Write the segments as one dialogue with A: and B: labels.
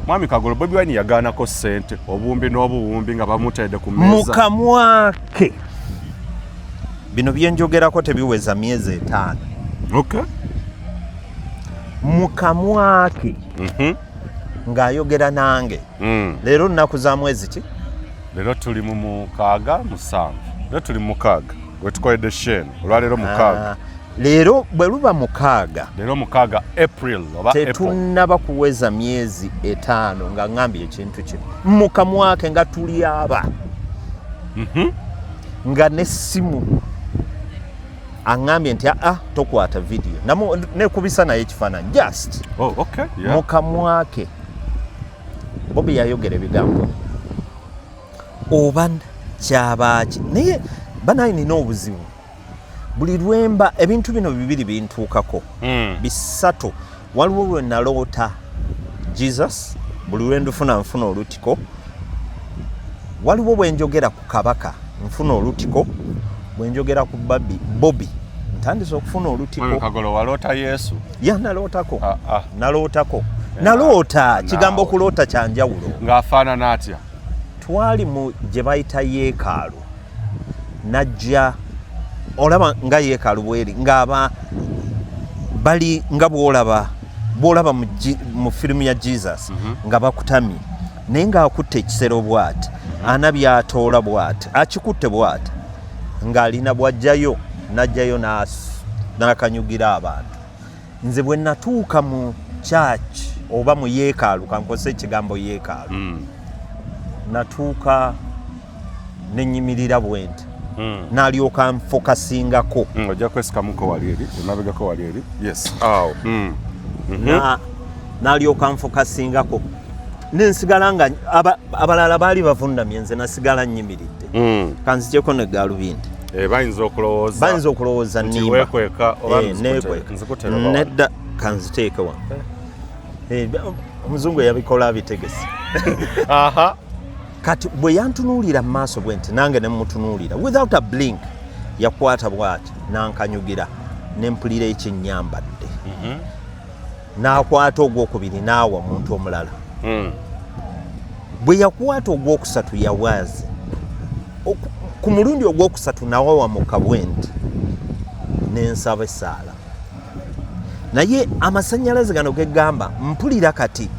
A: Mwami Kagolo Bobi Wine yagaanako ssente obuwumbi n'obuwumbi nga bamutedde ku mmeeza.
B: Mukamwake bino byenjogerako tebiweza myezi 5.
A: Okay.
B: Mukamwake ng'ayogera nange. Leero nnaku za mwezi ki?
A: Leero tuli mu 6 7. Leero tuli mu 6 we tukoledde Shane olwaleero 6.
B: Leero bwe luba 6.
A: Leero 6 April oba April.
B: Tetunnaba kuweza myezi 5 nga ngambye ekintu kino. Mukamwake nga tuli aba. Nga n'essimu angambye nti tokwata video nekubisa naye ekifaananyi just.
A: Oh, okay. Yeah.
B: Mukamwake Bobi yayogera ebigambo oba kyabaki naye banayi nina obuzibu buli lwemba ebintu bino bibiri bintuukako bisatu. Waliwo lwe naloota Jesus buli lwe nfuna olutiko, waliwo bwe njogera ku kabaka nfuna olutiko, bwe njogera ku Bobi ntandise okufuna olutiko.
A: Kagolo waloota Yesu?
B: Ya nalootako. Nalootako. Naloota kigambo kuloota kya njawulo.
A: Ng'afaanana atya?
B: Twali mu gye bayita yeekaalu, najja olaba nga yeekaalu bweri ng'aba bali nga bw'olaba mu firimu ya Jesus nga bakutamye naye ng'akutte ekisero bw'ati anabyatoola bw'ati akikutte bw'ati ng'alina bw'ajjayo n'ajjayo n'akanyugira abantu. Nze bwe natuuka mu church oba mu yeekaalu kankozesa ekigambo yeekaalu natuuka nenyimirira bwenti n'alyoka nfokasingako.
A: Ojja kwesikamuko wali eri onabegako wali eri. Yes.
B: N'alyoka nfokasingako nensigala nga abalala baali bavundamye nze nasigala nnyimiridde. Kanzigyeko ne gaalubindi.
A: Bayinza
B: okulowooza nnimba nedda kanziteeke wa omuzungu yabikola abitegese. Kati bwe yantunuulira mu maaso bwe nti nange ne mutunuulira without a blink yakwata bw'ati nankanyugira ne mpulira ekinnyambadde. N'akwata ogwokubiri n'awa omuntu omulala. Bwe yakwata ogwokusatu yawaazi. Ku mulundi ogwokusatu nawawa mu kabwendi n'ensaba essaala. Naye amasannyalaze gano gegamba mpulira kati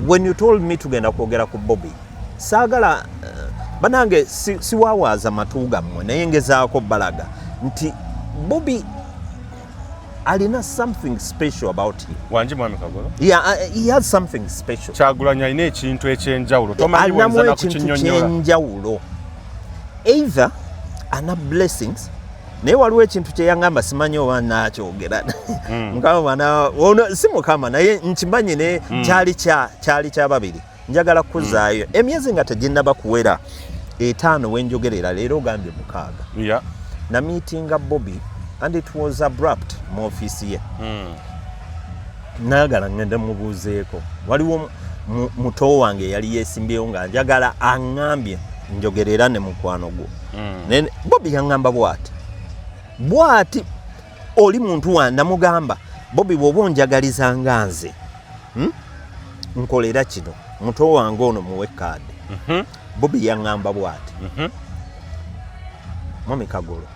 B: when you told me tugenda kwogera ku Bobi saagala banange siwawaaza matu gammwe naye ngezaako balaga nti Bobi alina something special about him.
A: Wanji Mwami Kagolo?
B: Yeah, he has something special.
A: Kyagulanyi alina ekintu ekyenjawulo. Tomanyi bwenza na kukinnyonnyola.
B: Ekyenjawulo. Either ana blessings naye waliwo ekintu kyeyangamba simanyi oba nakyogera mukama si mukama naye nkimanyi ne kyali kya babiri njagala kuzaayo emyezi nga teginnaba kuwera 5 wenjogerera leero ogambye 6. Na meetinga Bobi and it was abrupt mu ofiisi ye. Nagala ngende mubuuzeeko waliwo muto wange yali yeesimbyewo nga njagala aŋŋambye njogerera ne mukwano gwo. Bobi yaŋŋamba bw'ati oli muntu wandamugamba Bobi bw'oba onjagaliza nga nze nkolera kino muto wange ono muwe kaadi. Bobi yaŋŋamba bw'ati Mwami Kagolo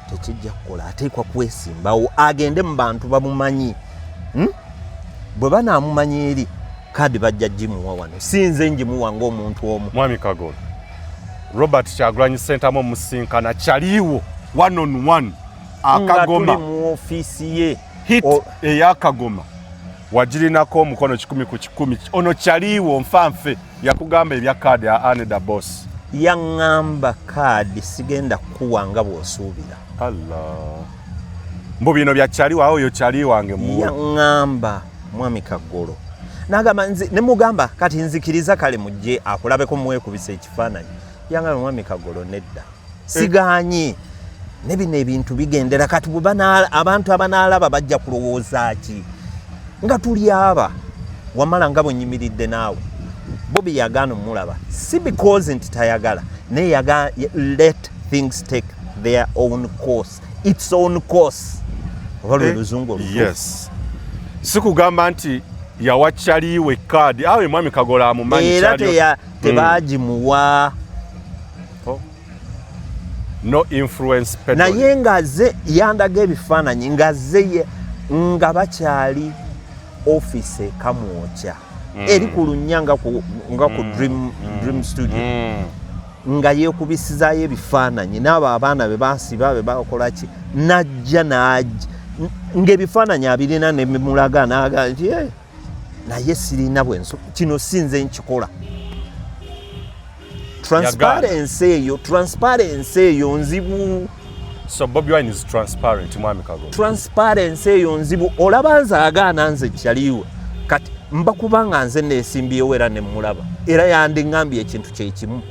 B: tekijja kukola ateekwa kwesimbawo agende mu bantu bamumanyi. Bwe banaamumanyi eri kaadi bajja gimuwa wano sinze njimuwa ng'omuntu omu.
A: Mwami Kagolo Robert Kyagulanyi Ssentamu omusinkana kyaliwo 1-on-1 akagoma
B: nga tuli mu ofiisi ye
A: hit eyakagoma wagirinako omukono 10 ku 10 ono kyaliwo nfanfe yakugamba ebya kaadi ya Aneda Boss
B: yaŋŋamba kaadi sigenda kuwanga bw'osuubira.
A: Allah mbu bino byakyaliwo awo yo kyali wange mu
B: yaŋŋamba Mwami Kagolo n'agamba nze ne mugamba kati nzikiriza kale mujje akulabeko muweekubisa ekifaananyi. Yaŋŋamba Mwami Kagolo nedda sigaanye ne bino ebintu bigendera kati bwe abantu abanaalaba bajja kulowooza ki nga tuli aba wamala nga bwenyimiridde naawe. Bobi yagaana omulaba si because nti tayagala naye yagala let things take their own course, its own course. Oba lwe luzungu olutuufu.
A: Yes. Sikugamba nti yawa kyaliwe kaadi awe mwami Kagola amumanyi
B: era tebagimuwa
A: no influence peddling.
B: naye ngaze yandaga ebifaananyi ngaze nga bakyali office kamwokya eri ku Lunya nga ku Dream Studio nga yeekubisizaayo ebifaananyi n'abo abaana be basiba be bakola ki najja ng'ebifaananyi abirina ne bimulaga n'aga nti naye sirina bwenso kino sinze nkikola. Transparency eyo nzibu.
A: So Bobi Wine is transparent mwami Kagola.
B: Transparency eyo nzibu olaba nze agaana nze kyaliwe kati mbakubanga nze neesimbyewo era ne mulaba era yandiŋŋambye ekintu kye kimu.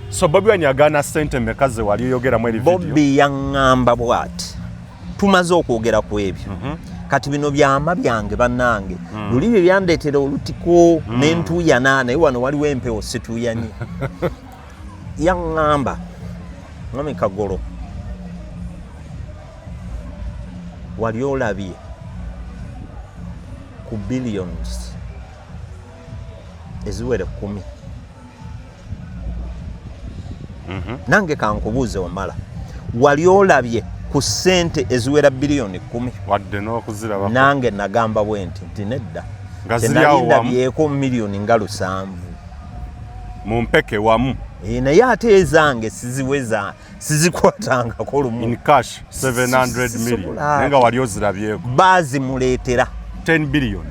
A: So Bobi Wine agaana ssente mmeka ze wali oyogeramu eri video?
B: Bobi yaŋŋamba bw'ati tumaze okwogera ku ebyo kati bino byama byange bannange luli bye byandeetera olutiko n'entuuyana naye wano waliwo empewo situuyanye. Yaŋŋamba mwami Kagolo wali olabye ku billions eziwere 10 nange kankubuuze wamala wali olabye ku ssente eziwera biliyoni 10
A: wadde n'okuziraba
B: nange nagamba bwe nti nedda
A: nga ziryawo
B: ndabyeko miliyoni nga 7
A: mu mpeke wamu
B: naye ate ezange sizikwatangako lumu
A: in cash 700 million naye nga wali ozirabyeko
B: bazimuleetera
A: 10 billion.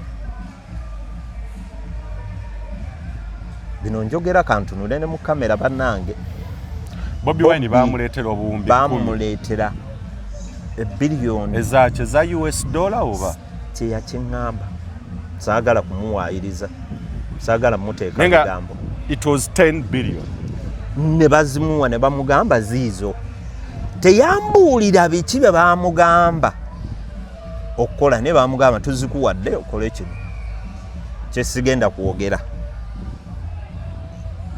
B: Bino njogera kantunule ne mu kamera bannange.
A: Bobi Wine bamuleetera obuwumbi 10.
B: Bamuleetera billion
A: ezakye za US dollar oba
B: kye yakiŋŋamba saagala kumuwaayiriza saagala muteeka bigambo.
A: It was 10 billion.
B: Ne bazimuwa ne bamugamba ziizo teyambuulira biki bye baamugamba okukola ne baamugamba tuzikuwadde okole kino kye sigenda kwogera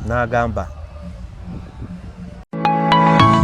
B: n'agamba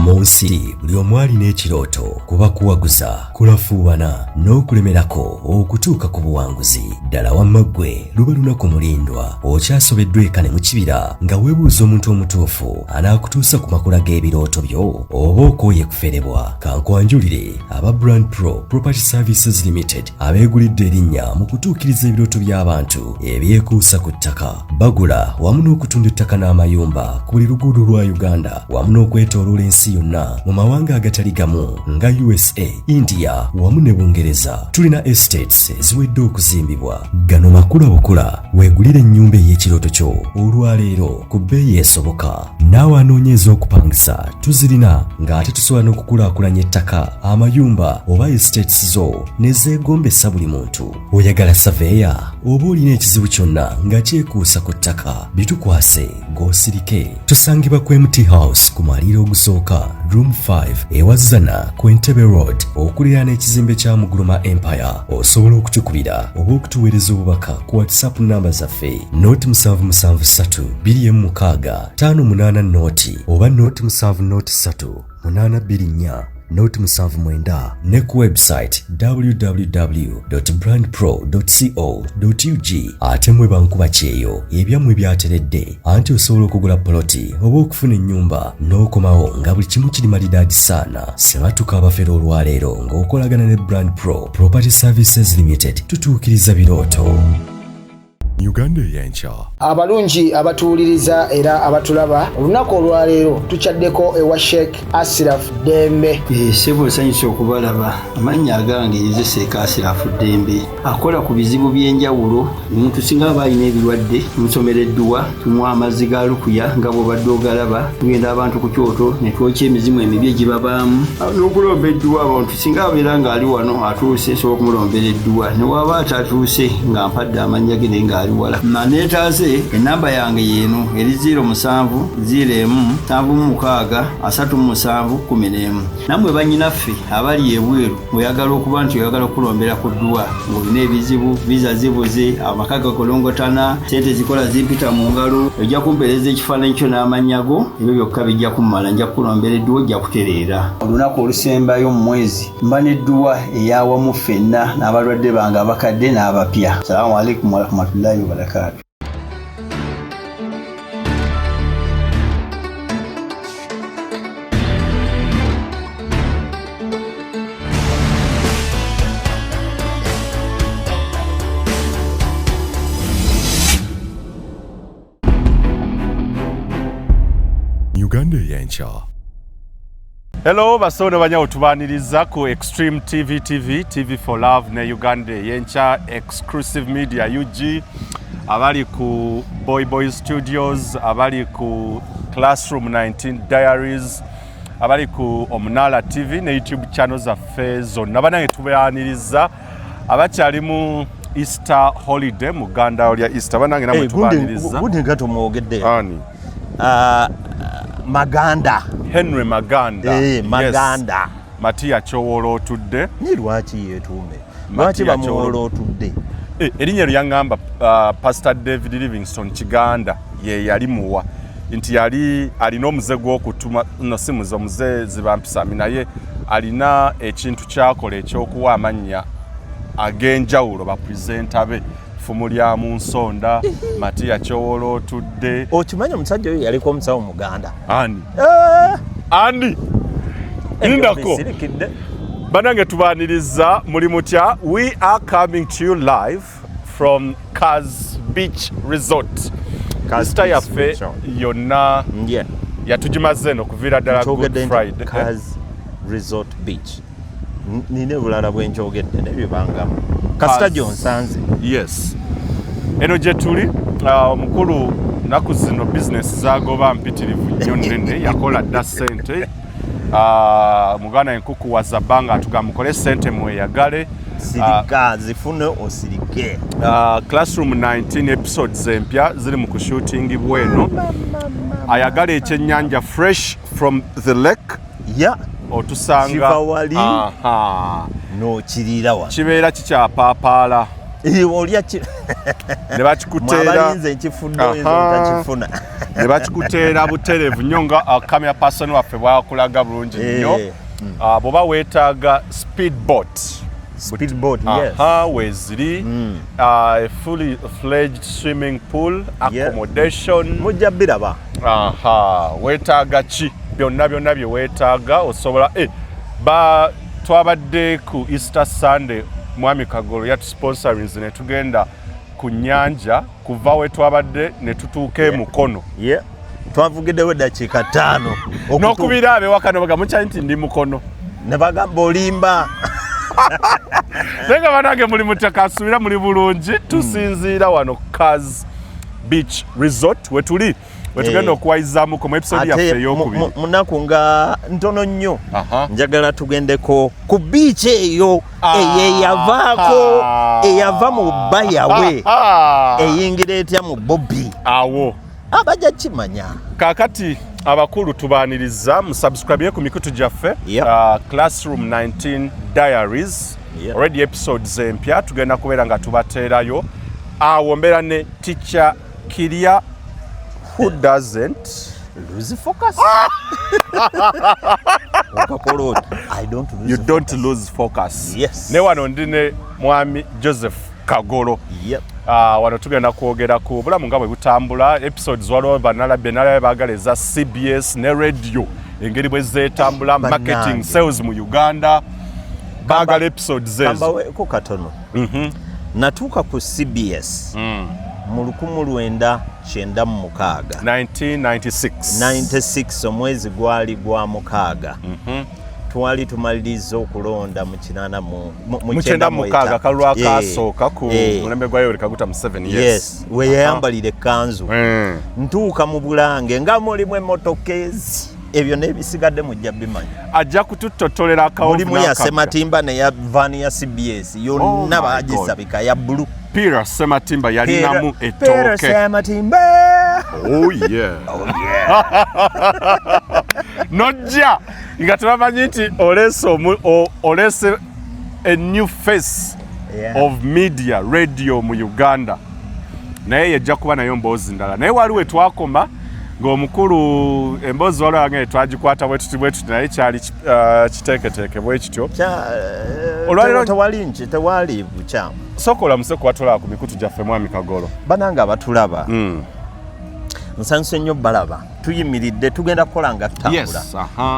C: Monsi buli omu alina ekirooto kuba kuwaguza kulafuubana n'okulemerako okutuuka ku buwanguzi ddala wamma ggwe luba lunaku mulindwa okyasobeddwa eka ne mu kibira nga weebuuza omuntu omutuufu anaakutuusa ku makula g'ebirooto byo oba okooye kuferebwa kankwanjulire aba Brand Pro Property Services Limited abeegulidde erinnya mu kutuukiriza ebirooto by'abantu ebyekuusa ku ttaka bagula wamu n'okutunda ettaka n'amayumba ku buli luguudo lwa Uganda wamu n'okwetooloola ensi yonna mu mawanga agatali gamu nga USA, India wamu ne Bungereza. Tulina estates eziwedde okuzimbibwa. Gano makula bukula weegulire ennyumba ey'ekirooto kyo olwaleero ku bbeeyi esoboka. Naawe anoonyeeza okupangisa tuzirina ng'ate tusobola n'okukulaakulanya ettaka amayumba oba estates zo ne zeegombesa buli muntu. Oyagala saveya oba olina ekizibu kyonna nga kyekuusa ku ttaka bitukwase ng'osirike. Tusangibwa ku MT House ku maliro ogusooka Room 5 ewazana ku Entebbe Road okuliraana ekizimbe kya Muguluma Empire. Osobola okutukubira oba okutuweereza obubaka ku WhatsApp namba zaffe noti 773 206 588 noti oba noti 703 824 noti 79 ne ku website www.brandpro.co.ug. ate mwe bankuba kyeyo ebyammwe byateredde anti osobola okugula poloti oba okufuna ennyumba n'okomawo nga buli kimu kiri malidaadi saana. Sebatuka abafera olwaleero ng'okolagana ne Brand Pro Property Services Limited tutuukiriza birooto. Uganda y'enkya.
D: Abalungi abatuwuliriza era abatulaba olunaku olwaleero tukyaddeko ewa Sheikh Ashraf Dembe.
E: Sebo nsanyuse okubalaba. Amannya agange Seeka Ashraf Dembe akola ku bizibu by'enjawulo. Omuntu singa aba alina ebirwadde tumusomereddwa tumuwa amazzi ga lukuya nga bw'obadde ogalaba tugenda abantu ku kyoto ne twokya emizimu emibi egibabaamu n'okulomba edduwa. Abantu singa abeera ng'ali wano atuuse sobola okumulombeera edduwa ne waba atatuuse nga mpadde amannya ge naye ng'ali ali wala neetaaze enamba yange yeeno eri 0707363711 nammwe bannyinaffe abali ebweru oyagala okuba nti oyagala okulombera ku ddwa ng'olina ebizibu viza zibuze amaka gakolongotana sente zikola zimpita mu ngalo ojja kumpeereza ekifaananyi kyo n'amanyago ebyo byokka bijja kummala nja kulombera edduwa ojja kutereera olunaku olusembayo mu mwezi mba n'edduwa eyawamu ffenna n'abalwadde bange abakadde n'abapya. Salaamu alaikum warahmatullahi wabarakatuh.
C: Uganda y'enkya.
A: Hello basono banyawo tubaniriza ku Extreme TV for Love ne Uganda y'enkya exclusive media UG abali ku Boy Studios abali ku Classroom 19 Diaries abali ku Omunala TV ne YouTube channel zaffe zonna banange tubaniriza abakyali mu Easter holiday mu Uganda olya Easter banange namwe tubaniriza
B: gundi ngato mwogedde
A: ani
B: Maganda
A: Henry Maganda
B: Maganda
A: yes. Matia Chowolo otudde
B: ni lwaki yetuume lwaki bamuwolo otudde
A: erinnya lyangamba Pastor David Livingstone Kiganda ye yali muwa nti yali alina omuze gw'okutuma no si muze zibampisa naye alina ekintu kyakola ekyokuwa amannya ag'enjawulo bapresenta be Fumu lya Munsonda Matia Chowolo otudde
B: okimanya omusajja oyo yaliko omusawo Muganda
A: ani Indako banange tubaniriza muli mutya. We are coming to you live from Kaz Beach Resort. Easter yaffe yonna yatugimaze eno kuviira ddala Good Friday.
B: Kaz Resort Beach nine bulala bwenkyogedde nebyebangamu kasita gyonsanze.
A: Yes eno gye tuli omukulu naku zino business zagoba mpitirivu nnyo nnene yakola dda ssente muganda enkuku wazabanga atugamukole ssente mweyagale
B: sirika zifune osirike.
A: Classroom 19 episodes empya ziri mu kushooting bweno ayagala ekyennyanja fresh from the lake otusanga
B: kiva wali n'okirira wa
A: kibeera kikyapapaala
B: olya
A: ne bakikuteera ne bakikuteera butereevu nnyo nga camera person waffe bwakulaga bulungi nnyo. Bw'oba weetaaga speedboat
B: yes.
A: Weeziri a fully fledged swimming pool accommodation
B: mujja biraba
A: weetaaga ki byonna bye weetaaga osobola twabadde ku Easter Sunday Mwami Kagolo yatusponsorings ne tugenda ku nnyanja kuva we twabadde ne tutuuka emukono
B: twavugiddewo eddakiika 5
A: n'okubira abewakano bagamba mukyanyi nti ndi mukono
B: ne bagamba olimba
A: naye nga banange muli mutakasubira muli bulungi tusinziira wano Kaz Beach Resort wetuli wetugenda okuwayizaamuko mu episode yaffe ey'okubiri
B: munaku nga ntono nnyo njagala tugendeko ku beach eyo eyeyavaako eyava mu bba yawe eyingira etya mu Bobby awo abajja kimanya
A: kaakati abakulu tubaniriza musubscribe ku mikutu gyaffe Classroom 19 Diaries already episodes empya tugenda kubeera nga tubateerayo awo mbeera ne teacher Kiria who doesn't
B: lose focus.
A: You don't lose focus.
B: Yes.
A: Ne wano ndine Mwami Joseph Kagolo. Wano tugenda kwogera ku bulamu nga bwe butambula episodes waliwo banalabe baagala eza CBS ne radio engeri bwe zeetambula marketing sales mu Uganda baagala episodes ezo
B: ko katono natuuka ku CBS mu 1996 omwezi gwali gwa mukaaga twali tumaliriza okulonda mu
A: 96 kalwa kasooka ku mulembe gwa Yoweri Kaguta Museveni.
B: Yes we yayambalira ekkanzu ntuuka mu Bulange nga mulimu emotokezi ebyo nebisigadde mujja bimanya
A: ajja kututotolera akawufu
B: mulimu ya Sematimba ne ya van ya CBS yonna bagisabika ya blue
A: Pira Sematimba yalinamu
B: Pira
A: ettooke.
B: Sematimba.
A: Oh yeah. Nojja nga tebamanyi nti olese a new face of media radio mu Uganda. Naye yajja kuba nayo mboozi ndala. Naye waliwo twakoma ng'omukulu emboozi waliwo wange twagikwata bwetuti naye kyali kiteeketeeke bwe kityo.
B: Olwaliro tewali bukyamu.
A: Sokola museko watulaba ku mikutu gyaffe Mwami Kagolo.
B: Bananga abatulaba. Nsanyuse nnyo balaba. Tuyimiridde tugenda kukola nga tutambula.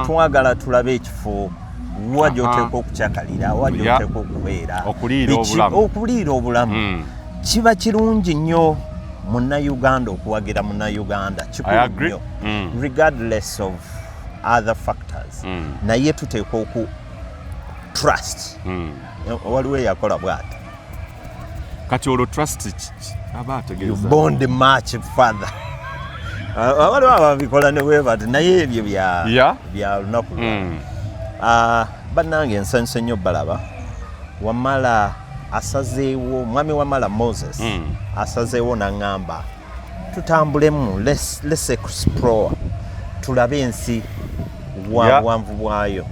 B: Twagala tulabe ekifo wajja oteeka okukyakalira, wajja oteeka okubeera. Okuliira obulamu. Kiba kirungi nnyo Munnayuganda okuwagira Munnayuganda. Kikulu nnyo. Regardless of other factors. Naye tuteeka oku trust. Waliwo eyakola bw'ati.
A: Kati olwo trust aba ategeeza.
B: You bond much further. Waliwo ababikola ne bwebati naye ebyo bya lunaku. Bannange ensanyuse nnyo balaba. Wamala asazeewo, mwami Wamala Moses asazeewo n'aŋŋamba tutambulemu, let's explore, tulabe ensi buwanvu bwayo.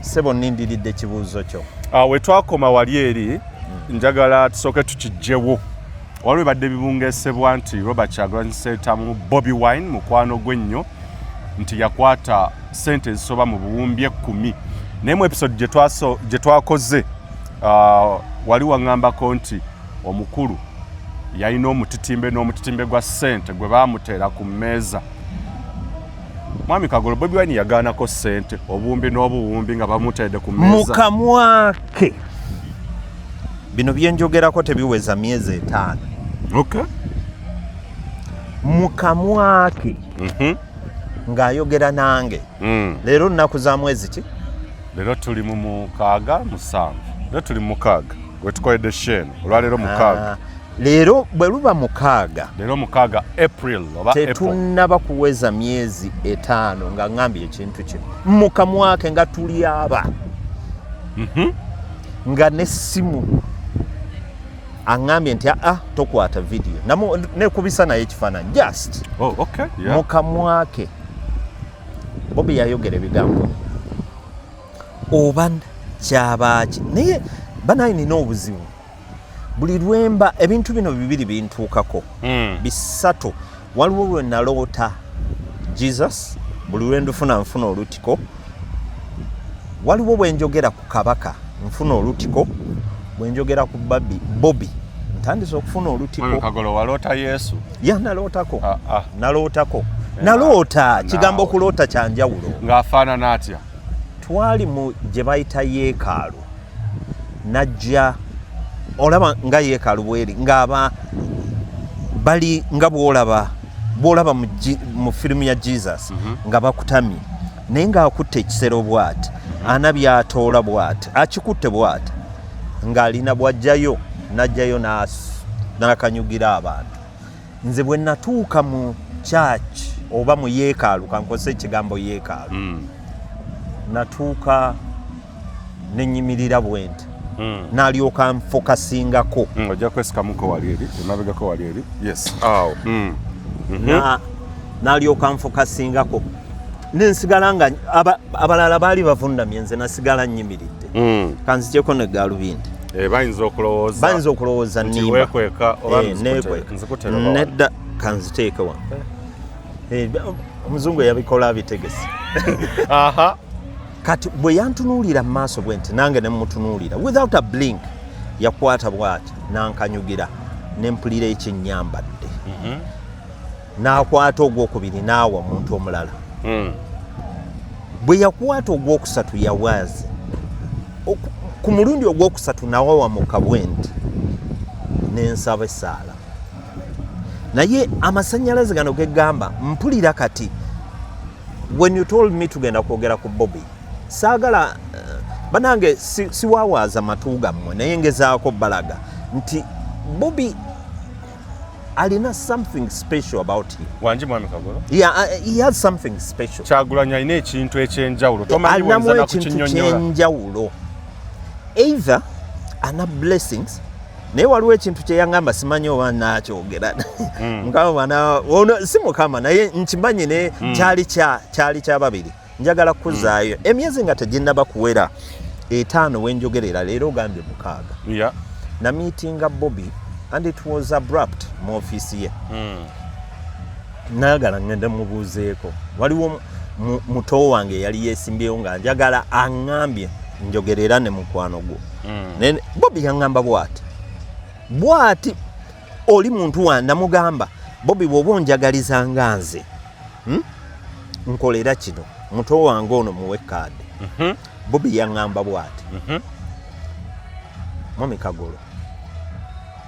B: Sebo nnindiridde ekibuuzo kyo.
A: We twakoma wali eri njagala tusooke tukijjewo. Waliwo badde bibungesebwa nti Robert Kyagulanyi Ssentamu Bobi Wine mukwano gw'ennyo nti yakwata ssente ezisoba mu buwumbi 10. Naye mu episode gye twakoze wali waŋŋambako nti omukulu yalina n'omutitimbe gwa ssente gwe baamuteera ku mmeeza. Mwami Kagolo, Bobi Wine yagaanako ssente obuwumbi n'obuwumbi nga bamuteedde ku mmeeza.
B: Mukamwake bino byenjogerako tebiweza myezi 5.
A: Okay.
B: Mukamwake ng'ayogera nange. Leero nnaku za mwezi ki?
A: Leero tuli mu 7. Leero tuli mu 6. Gwe tukoledde Shane. Olwaleero 6.
B: Leero bwe luba 6.
A: Leero 6 April oba April.
B: Tetunnaba kuweza myezi 5 nga ngambye ekintu kino. Mukamwake nga tuli aba. Nga n'essimu aŋŋambye nti tokwata video nekubisa naye ekifaananyi just.
A: Okay. Yeah.
B: Mukamwake Bobi yayogera ebigambo oba kyabaaki naye banaye nina obuzibu buli lwemba ebintu bino bibiri bintuukako bisatu. Waliwo lwe naloota Jesus, buli lwe nfuna olutiko. Waliwo bwe njogera ku kabaka nfuna olutiko, bwe njogera ku Bobi ntandise okufuna olutiko.
A: Kagolo waloota Yesu?
B: Nalootako. Naloota kigambo okuloota kya njawulo.
A: Ng'afaanana atya?
B: Twali mu gye bayita yeekaalu, najja olaba nga yeekaalu bweri ng'aba bali nga bw'olaba mu firimu ya Jesus nga bakutamye naye ng'akutte ekisero bw'ati ana byatoola bw'ati akikutte bw'ati ng'alina bw'ajjayo n'ajjayo n'akanyugira abantu. Nze bwe natuuka mu church oba mu yeekaalu, kankozesa ekigambo yeekaalu, natuuka nenyimirira bwenti n'alyoka nfokasingako.
A: Ojja kwesikamuko wali eri, emabegako wali eri. Yes.
B: N'alyoka nfokasingako nensigala nga abalala baali bavundamye, nze nasigala nyimiridde. Kanzigyeko ne gaalubindi.
A: Bayinza
B: okulowooza nnimba. Nedda kanziteeke wa. Omuzungu yabikola abitegese. Kati bwe yantunuulira mu maaso bwenti nange ne mmutunuulira without a blink yakwata bw'ati nankanyugira ne mpulira ekyennyambadde. N'akwata ogwokubiri n'awa omuntu omulala. Bwe yakwata ogwokusatu yawaazi. Ku mulundi ogwokusatu nawawa mu kabwenti n'ensaba essaala. Naye amasannyalaze gano gegamba mpulira kati when you told me tugenda kwogera ku Bobi saagala banange siwawaaza matu gammwe naye ngezaako balaga nti Bobi alina something special about him.
A: Wanji Mwami Kagolo?
B: Yeah, he has something special.
A: Kyagulanyi alina ekintu ekyenjawulo. Tomanyi bwenza na kukinyonnyola.
B: Ekyenjawulo. Either ana blessings naye waliwo ekintu kye yangamba simanyi oba nakyogera mukama ono si mukama naye nkimanyi ne kyali kya babiri njagala kuzaayo emyezi nga teginnaba kuwera 5 wenjogerera leero ogambye 6 na meetinga Bobby and it was abrupt mu office ye nagala ngenda mubuuzeeko waliwo muto wange yali yesimbyewo nga njagala aŋŋambye njogerera ne mukwano gwo Bobby yaŋŋamba bwati oli muntu wa namugamba Bobby bw'oba onjagaliza nga nze nkolera kino muto wange ono muwe kaadi Bobby yaŋŋamba bwati Mwami Kagolo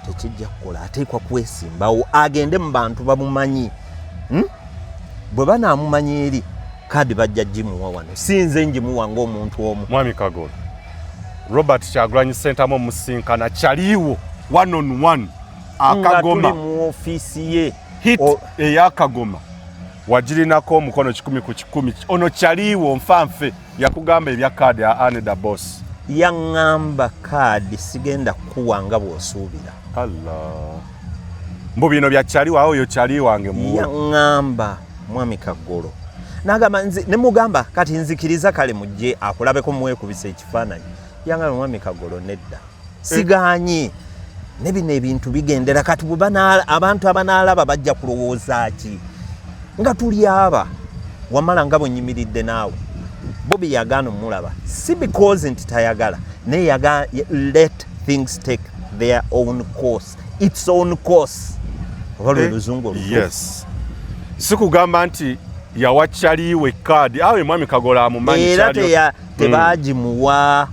B: tekijja kukola ateekwa kwesimbawo agende mu bantu bamumanyi bwe banaamumanyi eri kaadi bajja gimuwa wano sinze njimuwa ng'omuntu omu
A: Mwami Kagolo Robert Kyagulanyi Ssentamu omusinkana kyaliwo 1-on-1 akagoma
B: tuli mu office ye
A: hit eyakagoma wagirinako omukono 10 ku 10 ono kyaliwo nfanfe yakugamba ebya kaadi ya Aneda Boss
B: yaŋŋamba kaadi sigenda kuwanga bw'osuubira
A: Allah mbu bino byakyaliwo awo yo kyali wange mu
B: yaŋŋamba Mwami Kagolo nagamba nze ne mugamba kati nzikiriza kale mujje akulabeko muwekubisa ekifaananyi yaŋŋamba Mwami Kagolo nedda sigaanyi ne bino ebintu bigendera kati abantu abanaalaba bajja kulowooza ki nga tuli aba wamala nga bwenyimiridde naawe Bobby yagaana omulaba si because nti tayagala naye yagala let things take their own course its own course oba luzungu
A: yes sikugamba nti yawakyaliwe kaadi awe Mwami Kagolo amumanyi
B: era tebaagimuwa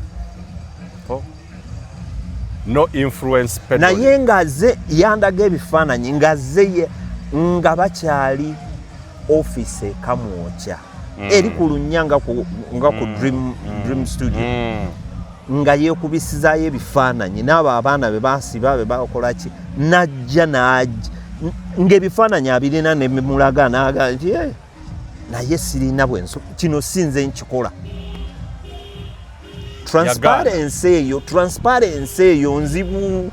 A: no influence peddling
B: naye ngaze yandaga ebifaananyi ngaze nga bakyali office ekamwokya eri ku lunnya nga ku dream studio nga yeekubisizaayo ebifaananyi n'abo abaana be basiba be bakola ki najja ng'ebifaananyi abirina ne bimulaga n'aga nti naye sirina bwenso kino sinze nkikola transparency eyo nzibu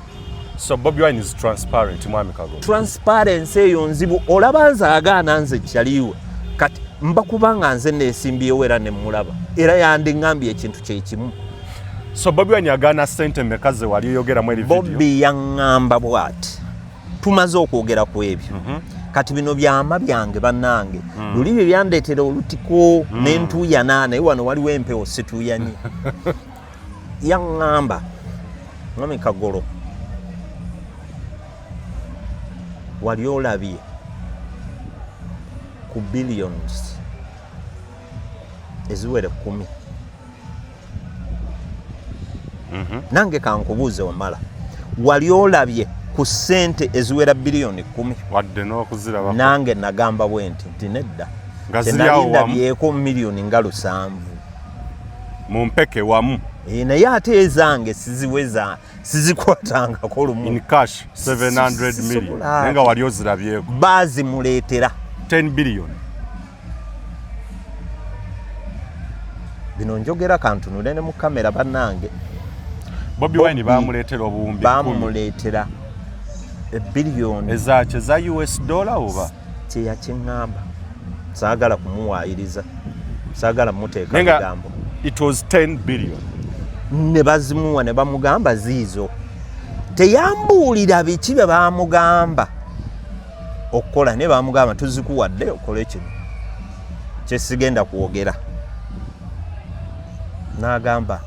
A: so Bobby Wine is transparent Mwami Kagolo
B: transparency eyo nzibu olaba nze agaana nze kyaliwe kati mbakubanga nze neesimbyewo era ne mulaba era yandiŋŋambye ekintu kye kimu
A: so Bobby Wine agaana ssente mmeka ze wali oyogeramu eri video
B: Bobby yaŋŋamba bw'ati tumaze okwogera ku ebyo kati bino byama byange bannange luli bye byandeetera olutiko n'entuuyana naye wano waliwo empewo situuyanyi yaŋŋamba Mwami Kagolo wali olabye ku billions eziwere 10 nange kankubuuze wamala wali olabye ku ssente eziwera biliyoni 10
A: wadde n'okuziraba
B: nange nagamba bwe nti nedda
A: nga ziri awo wamu
B: ndabyeko miliyoni nga 7
A: mu mpeke wamu
B: naye ate ezange siziweza sizikwatangako lumu
A: in cash 700 million naye nga wali ozirabyeko
B: baazimuleetera
A: 10 billion
B: bino njogera kantunule ne mu kamera bannange
A: Bobby Wine baamuleetera obuwumbi
B: baamuleetera billion
A: ezakye za US dollar oba
B: kye yakiŋŋamba saagala kumuwaayiriza saagala muteeka bigambo
A: it was 10 billion
B: ne bazimuwa ne bamugamba ziizo teyambuulira biki bye baamugamba okukola ne baamugamba tuzikuwadde okole kino kyesigenda kwogera n'agamba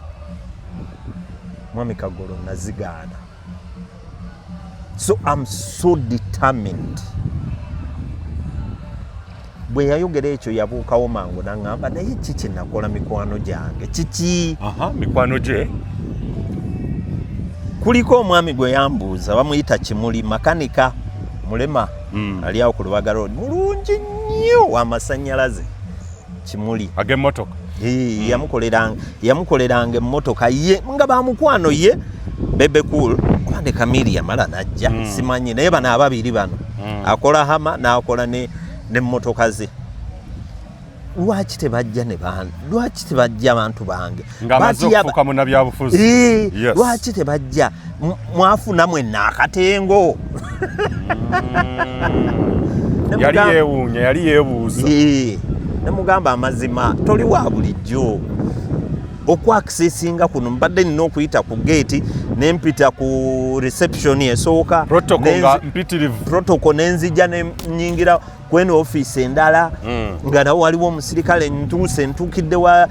B: Mwami Kagolo nazigaana so I'm so determined bwe yayogera ekyo yabuukawo mangu n'aŋŋamba naye kiki nakola mikwano gyange kiki
A: mikwano gye
B: kuliko omwami gwe yambuuza bamuyita Kimuli makanika mulema ali awo ku Lubaga Road mulungi nnyo w'amasannyalaze Kimuli
A: ag'emmotoka
B: yamukoleranga emmotoka ye nga bamukwano ye Bebe Cool kubande Kamili yamala najja simanyi naye bano ababiri bano akola hama n'akola n'emmotoka ze lwaki tebajja lwaki tebajja abantu bange
A: ng'amaze okufuuka munnabyabufuzi
B: yes. Lwaki tebajja mwafuna mwenna akatengo
A: yali yeewuunya yali yeebuuza
B: nemugamba amazima toli wa bulijjo okwakisesinga kuno mbadde nina okuyita ku gate nempita ku reception esooka protocol nenzija nenyingira kweno office endala nga nawo waliwo omusirikale ntuukidde wa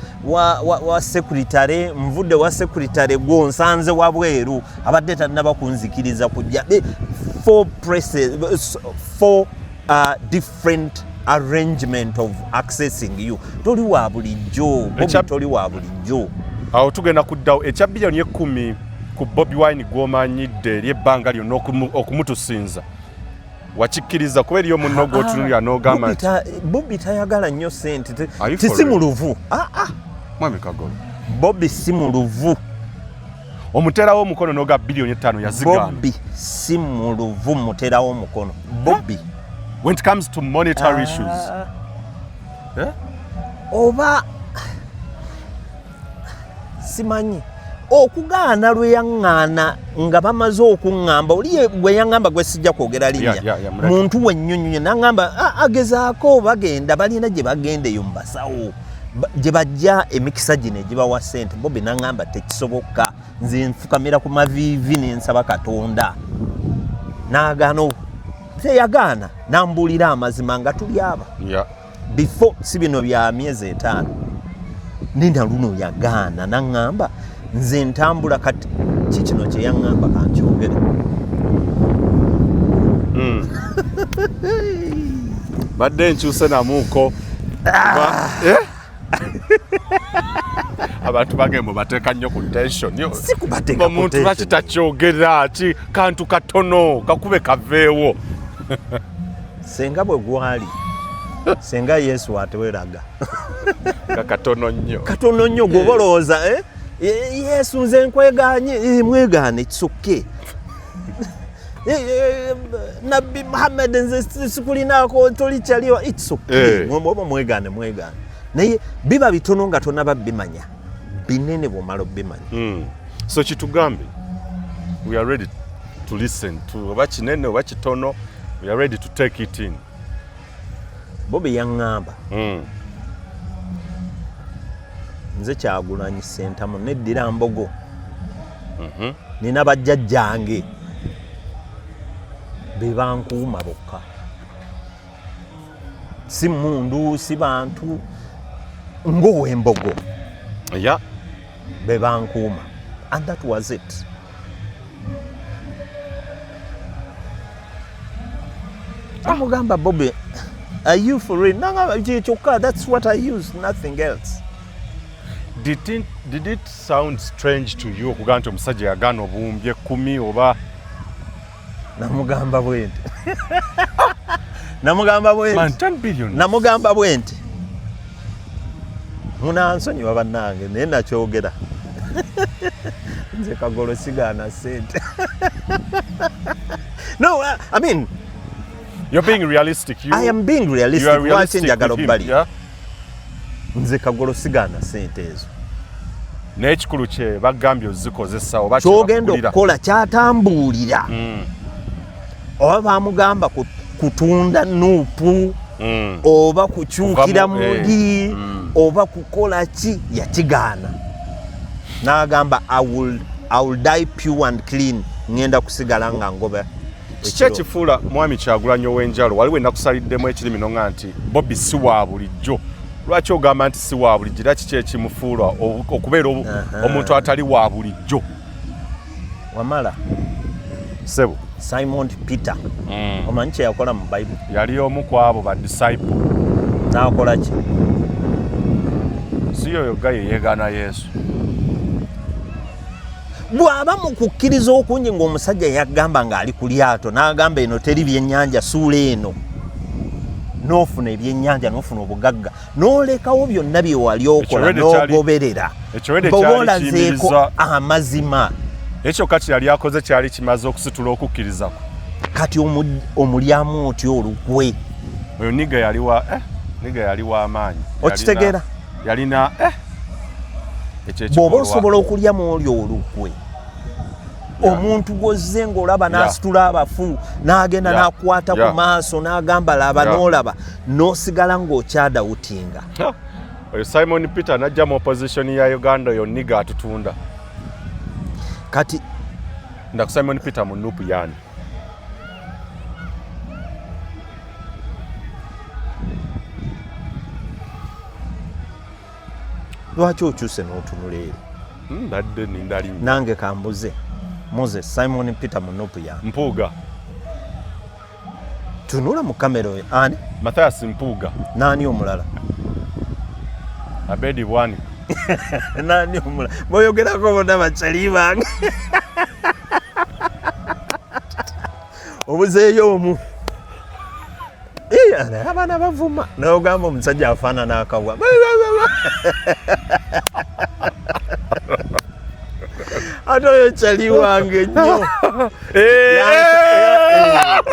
B: secretary nvudde wa secretary gwo nsanze wabweru abadde tannaba kunzikiriza kujja 4 different arrangement of accessing you. Toli wa bulijjo, toli wa bulijjo.
A: Awo tugenda kuddawo ekya bilioni 10 ku Bobi Wine gw'omanyidde ery'ebbanga lyonna okumutusinza. Wakikkiriza kuba eriyo munno gw'otunulira n'ogamba nti
B: Bobi tayagala nnyo ssente si muluvu.
A: Mwami Kagolo.
B: Bobi si muluvu.
A: Omuterawo omukono n'oga bilioni 5 yazigana.
B: Bobi si muluvu muterawo omukono. Bobi.
A: When it comes to monetary issues.
B: Oba simanyi okugaana lwe yaŋŋaana nga bamaze okuŋŋamba oli gwe yaŋŋamba gwe sijja kwogera linnya muntu wennyonnyonye n'aŋŋamba agezaako bagenda balina gye bagendeyo mu basawo gye bajja emikisa gino egibawa ssente. Bobi n'aŋŋamba tekisoboka nze nfukamira ku maviivi n'ensaba Katonda n'agaana teyagaana n'ambuulira amazima nga tuli aba before si bino bya myezi 5 nina luno yagaana n'aŋŋamba nze ntambula kati kikino kye yaŋŋamba kankyogere
A: badde nkyuse namuuko abantu bagembo bateeka nnyo ku tension omuntu lwaki takyogera ki kantu katono kakube kaveewo
B: senga bwe gwali senga Yesu ateweraga
A: katono
B: nnyo gwobolooza Yesu nze nkweganye mwegaane kisukke Nabbi Muhammad nze sikulinaako toli kyaliwa it's okay oba mwegaane naye biba bitono nga tonaba bimanya binene bwomala bimanya
A: so kitugambe we are ready to listen to oba kinene oba kitono. We are ready to take it in.
B: Bobi yaŋŋamba nze Kyagulanyi Ssentamu neddira Mbogo nina bajjajjange be bankuuma bokka si mundu si bantu ng'ow'Embogo be bankuuma and that was it. Amugamba Bobi, are you for real? That's what I use, nothing else.
A: Did it sound strange to you okugamba nti omusajja yagaana obuwumbi 10 oba?
B: Namugamba bwenti.
A: Man, 10 billion.
B: Namugamba bwenti. Munansonyiwa bannange naye nakyogera. Nze Kagolo sigaana ssente. No, I mean,
A: you're being realistic.
B: I am being realistic.
A: You are realistic with him, yeah?
B: Nze Kagolo sigaana ssente ezo.
A: N'ekikulu kye bagambye ozikozesa oba
B: kyogenda okukola kyatambuulira. Oba bamugamba kutunda nuupu oba kukyukira muli oba kukola ki yakigaana. N'agamba I will die pure and clean. Ngenda kusigala nga ngoba.
A: Kiki ekifuula mwami Kyagulanyi ow'enjalo waliwo ennakusaliddemu ekirimi nga nti Bobi si wa bulijjo. Lwaki ogamba nti si wa bulijjo era kiki ekimufuula okubeera omuntu atali wa bulijjo?
B: Wamala
A: Sebo
B: Simon Peter omanyi kye yakola mu Bible?
A: Yali omu ku abo ba disciple.
B: N'akola ki?
A: Si yoyo ga yeyeegaana Yesu.
B: Bw'aba mu kukkiriza okungi ng'omusajja yagamba ng'ali ku lyato n'agamba eno teri byennyanja suula eno n'ofuna ebyennyanja n'ofuna obugagga n'olekawo byonna bye wali okola n'ogoberera bw'olazeeko amazima.
A: Ekyokka kye yali akoze kyali kimaze okusitula okukkirizako.
B: Kati omulyamu otyo olukwe.
A: Oyo nigga yali wa niga yali w'amaanyi.
B: Okitegeera?
A: Yalina
B: bw'oba osobola okulyamu oli olukwe omuntu gozze ng'olaba n'asitula abafu n'agenda n'akwata ku maaso n'agamba laba n'olaba n'osigala ng'okyadawutinga.
A: Oyo Simon Peter n'ajja mu opposition ya Uganda oyo niga atutunda.
B: Kati
A: ndaku Simon Peter mu Nuupu yani.
B: Lwaki okyuse n'otunula eri?
A: Ndadde nindali.
B: Nange kambuze. Moses Simon Peter mu Nuupu yani.
A: Mpuuga.
B: Tunula mu kamera oyo. Ani?
A: Mathias Mpuuga.
B: Nani omulala?
A: Abedi Bwani.
B: Nani omulala? Boyogerako bonna bakyali bange. Obuzeeyo omu. Abaana bavuma. N'ogamba omusajja afaanana akabwa. Ate oyo kyali wange nnyo.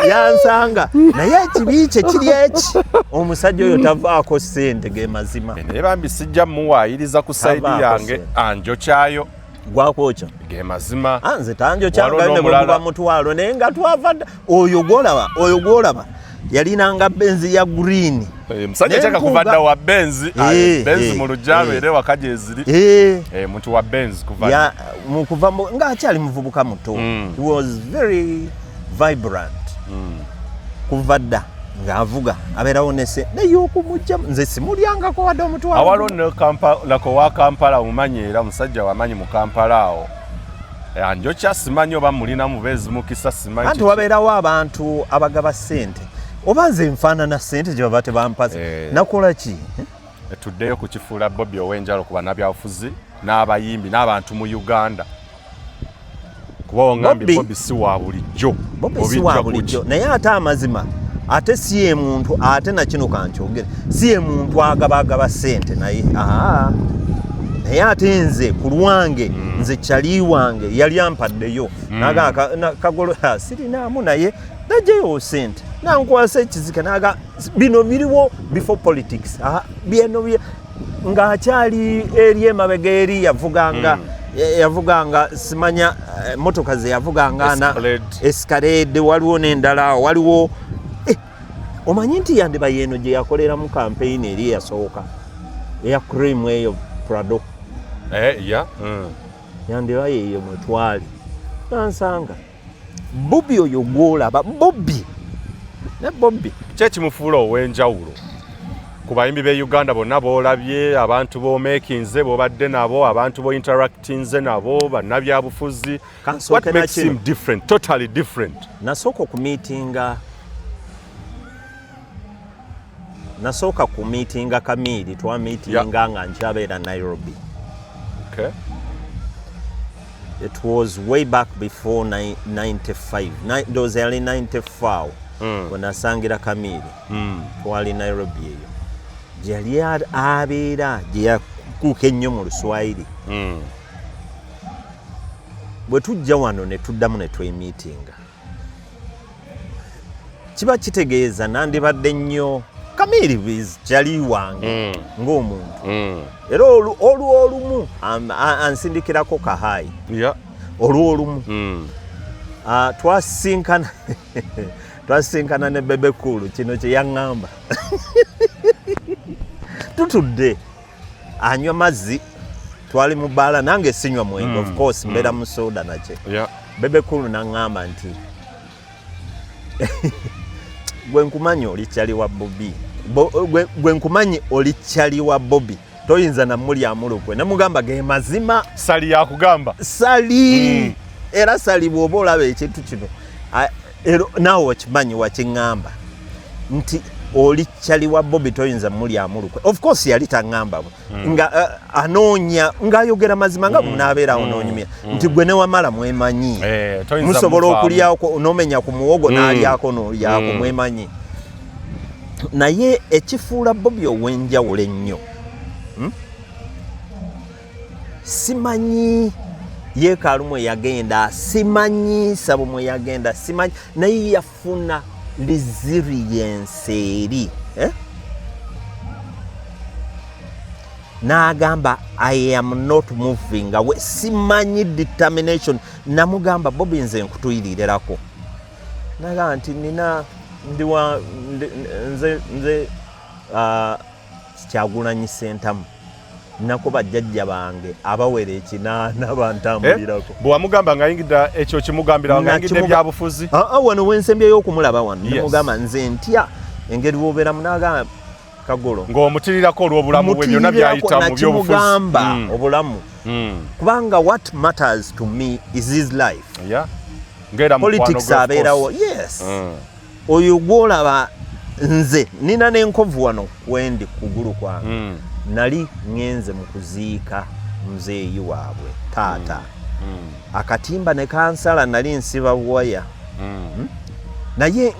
B: Yansanga. Naye ekibi kye kiri eki. Omusajja oyo tavaako ssente ge mazima.
A: Naye bambi sijja muwaayiriza ku sayidi yange anjokyayo.
B: Gwakwokya?
A: Ge mazima.
B: Nze tanjokyangayo ne bwe muba mutwalo naye nga twava oyo gwolaba yalinanga benzi ya green.
A: Musajja kyaka kuvadda wa benzi. Benzi mu lujjalo ere wakaje eziri. Muntu wa benzi kuvadda.
B: Mukuva nga akyali muvubuka muto. He was very vibrant. Kuvadda ng'avuga abeerawo nese naye okumujja nze simulyangako wadde omutwalo.
A: Awalo ne Kampala ko wa Kampala mumanyi era musajja wamanyi mu Kampala awo. Anjokya simanyi oba mulina mubezi mukisa simanyi.
B: Anti wabeerawo abantu abagaba ssente. Oba nze nfaanana ssente gye baba tebampaza. Nakola ki?
A: Tuddeyo kukifuula Bobby Ow'enjalo ku bannabyabufuzi n'abayimbi n'abantu mu Uganda. Kuba ongambye Bobby si wa bulijjo.
B: Bobby si wa bulijjo. Naye ate amazima ate si ye muntu ate na kino kankyogere si ye muntu agaba ssente naye. Naye ate nze ku lwange nze kyali wange yali ampaddeyo kagolo sirinaamu naye najjayo ssente nankwasa ekizika naga bino biriwo before politics. Bino ng'akyali eri emabega eri yavuganga simanya motoka ze yavuganga na Escalade waliwo n'endala waliwo omanyi nti yandiba yeeno gye yakolera mu campaign eri yasooka eya cream eyo Prado. Yandiba yeeyo mwetwali nansanga Bobby oyo gwolaba Bobby
A: kyekimufuula ow'enjawulo ku bayimbi b'e Uganda bonna boolabye abantu b'omakinze b'obadde nabo abantu b'ointeractinze nabo bannabyabufuzi. What makes him different? Totally different.
B: Nasooka ku meetinga Kamiri meetinga nga nkyabeera Nairobi.
A: Okay.
B: It was way back before 95. Those early 94 when nasangira Kamiri. Twali Nairobi eyo. Gyali abeera gye yakuuka ennyo mu Luswayiri. Bwe tujja wano ne tuddamu ne twemiitinga. Kiba kitegeeza nandibadde nnyo Kamiri gyali wange ng'omuntu. Era olumu ansindikirako kahayi. Olwolumu twasinkana ne Bebe Cool kino kye yaŋŋamba. Tutudde anywa mazzi twali mu bbaala nange sinywa mwenge of course mbeera mu soda nakye. Bebe Cool naŋŋamba nti gwe nkumanyi oli kyali wa Bobby. Gwe nkumanyi oli kyali wa Bobby. Toyinza namulyamu lukwe. Namugamba ge mazima.
A: Sali yakugamba.
B: Sali. Era sali bw'oba olaba ekintu kino. Naawe okimanyi wakiŋŋamba. Nti oli kyali wa Bobby toyinza mulyamu lukwe. Of course yali taŋŋamba. Nga anoonya ng'ayogera mazima nga munaabeera onoonyumya. Nti gwe ne wamala mwemanyi. Musobola okulyako n'omenya ku muwogo n'alyako n'olyako mwemanyi. Naye ekifuula Bobby Ow'enjawulo ennyo. Simanyi yeekaalu mwe yagenda, simanyi sabo mwe yagenda, simanyi naye yafuna resilience eri n'agamba I am not moving away, simanyi determination. Namugamba Bobby nze nkutuyiririrako, n'agamba nti nina nze Kyagulanyi Ssentamu nako bajjajja bange abawera ekinaana bantambulirako.
A: Bwe wamugamba ng'ayingidde ekyo kimugambira ng'ayingidde ebyabufuzi?
B: Wano wensembyeyo okumulaba wano nemugamba nze ntya engeri bw'obeeramu, n'agamba Kagolo
A: ng'omutirirako olw'obulamu bwe byonna byayita mu
B: byobufuzi. Obulamu kubanga what matters to me is his life. Politics abeerawo. Yes. Oyo gwolaba nze nina n'enkovu wano wendi kugulu kwange. Nali ngenze mu kuziika muzeeyi waabwe taata. Akatimba ne kansala nali nsiba waya. Naye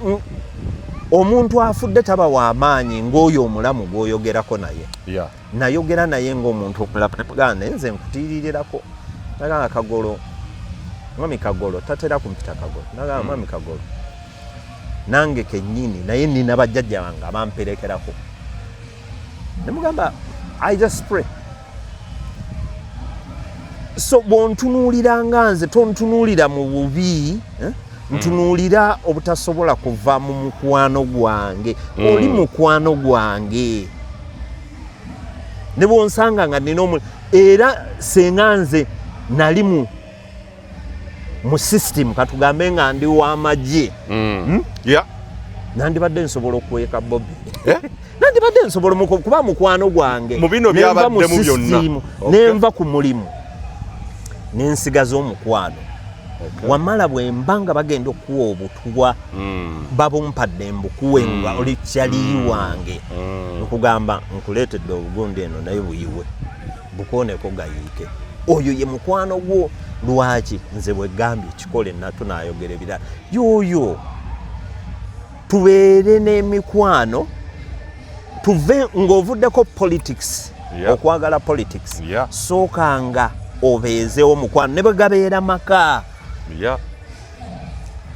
B: omuntu afudde taba w'amaanyi ng'oyo omulamu gw'oyogerako naye. Nayogera naye ng'omuntu okulaba nze nkutiiririrako. Nagamba Kagolo, Mwami Kagolo tatera kumpita Kagolo. Nagamba Mwami Kagolo, nange kennyini naye nina bajjajja bange abamperekerako. Nemugamba I just pray. So bw'ontunuulira nga nze tontunuulira mu bubi, ntunuulira obutasobola kuva mu mukwano gwange. Oli mukwano gwange. Ne bw'onsanga nga nina era senga nze nali mu system katugambe nga ndi w'amagye. Nandibadde nsobola okuweeka Bobby. Nandibadde nsobola kuba mukwano gwange.
A: Mu bino byabaddemu byonna.
B: Nenva ku mulimu. Nensigaza omukwano. Wamala bwe mbanga bagenda okuwa obutwa babumpadde mbukuwenga oli kyali wange. Okugamba nkuleetedde obugundi eno naye buyiwe. Bukooneko gayiike. Oyo ye mukwano gwo. Lwaki nze bwe gambye kikole natu naayogera ebirala. Yoyo tubeere n'emikwano, tuve ng'ovuddeko politics, okwagala politics. Sookanga obeezewo mukwano ne bwe gabeera maka.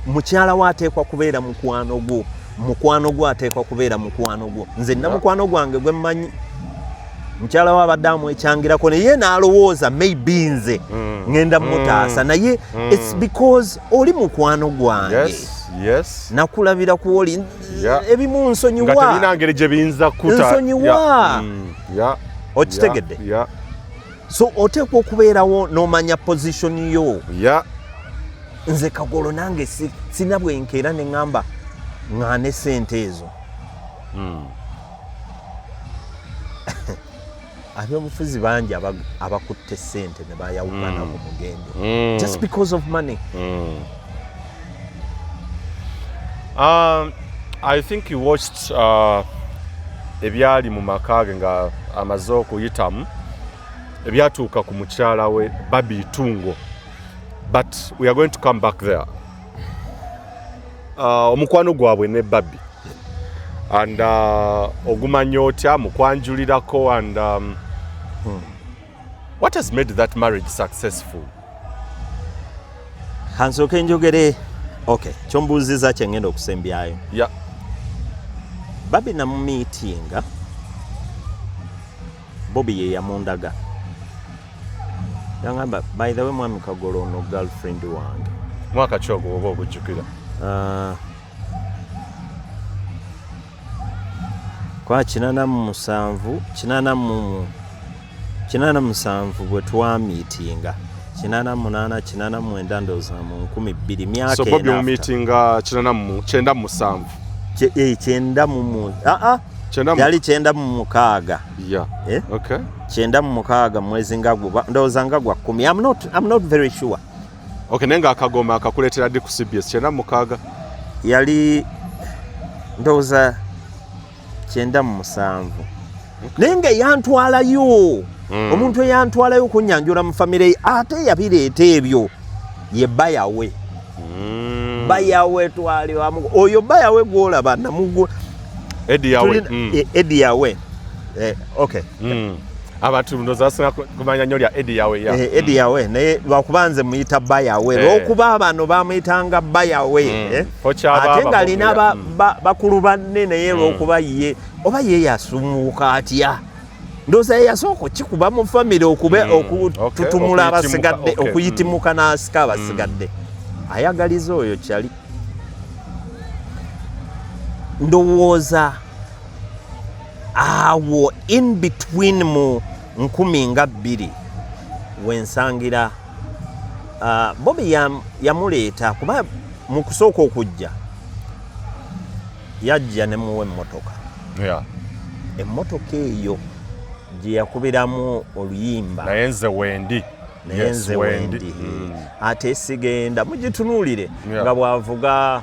B: Mukyala we ateekwa kubeera mukwano gwo, mukwano gwo ateekwa kubeera mukwano gwo. Nze nina mukwano gwange gwe mmanyi. Mukyala we abadde amwekyangirako naye n'alowooza maybe nze ngenda mutaasa naye it's because oli mukwano gwange. Nakulabira ku oli ebimu nsonyiwa.
A: Nga tebina ngeri gye biyinza kuta.
B: Nsonyiwa. Okitegedde? So oteekwa okubeerawo n'omanya position yo. Nze Kagolo nange sina bwenkeera ne ŋŋamba ŋŋaane ssente ezo. Ab'obufuzi bangi abakutte ssente ne bayawukana ku mugende. Just because of money.
A: I think you watched ebyali mu maka ge nga amaze okuyitamu ebyatuuka ku mukyala we Babi Tungo. But we are going to come back there. Omukwano gwabwe ne Babi. And ogumanya otya mukwanjulirako and what has made that marriage successful?
B: Hansooke njogere. Okay, kyombuuziza kyengenda okusembyayo. Babi namumiitinga. Bobby ye yamundaga. Yangamba, by the way, Mwami Kagolo no girlfriend wange.
A: Mwaka ki ogwo oba ogujjukira?
B: Kwa 87 bwe twamiitinga. 88 89 ndowooza mu 2000 myaka.
A: So Bobby omumiitinga 97.
B: Yali 96.
A: Okay.
B: 96 mwezi nga gwo ndowooza nga gwa 10. I'm not very sure.
A: Okay, nenga akagoma akakuleetera ddi ku CBS 96?
B: Yali ndowooza 97. Nenge yantwalayo. Omuntu eyantwalayo kunyanjula mu famire ate yabireeta ebyo ye bayawe. Bayawe twali wamu. Oyo bayawe gwolaba namugwo Eddie Yawe. Okay.
A: Abantu ndozasinga kumanya nnyo lya Eddie Yawe ya.
B: Eddie Yawe naye lwakubanze muyita bayawe. Lwokuba abantu bamuyitanga bayawe. Ate nga alina bakulu banne naye lwokuba ye oba ye yasumuuka atya. ndooza yasooka okikuba mu famire okututumula abasigadde okuyitimuka n'asika abasigadde ayagaliza oyo kyali ndowooza awo in between mu 12 wensangira Bobby yamuleeta kuba mu kusooka okujja yajja ne muwe emmotoka emmotoka eyo gye yakubiramu oluyimba
A: naye nze wendi
B: ate sigenda mugitunuulire nga bwavuga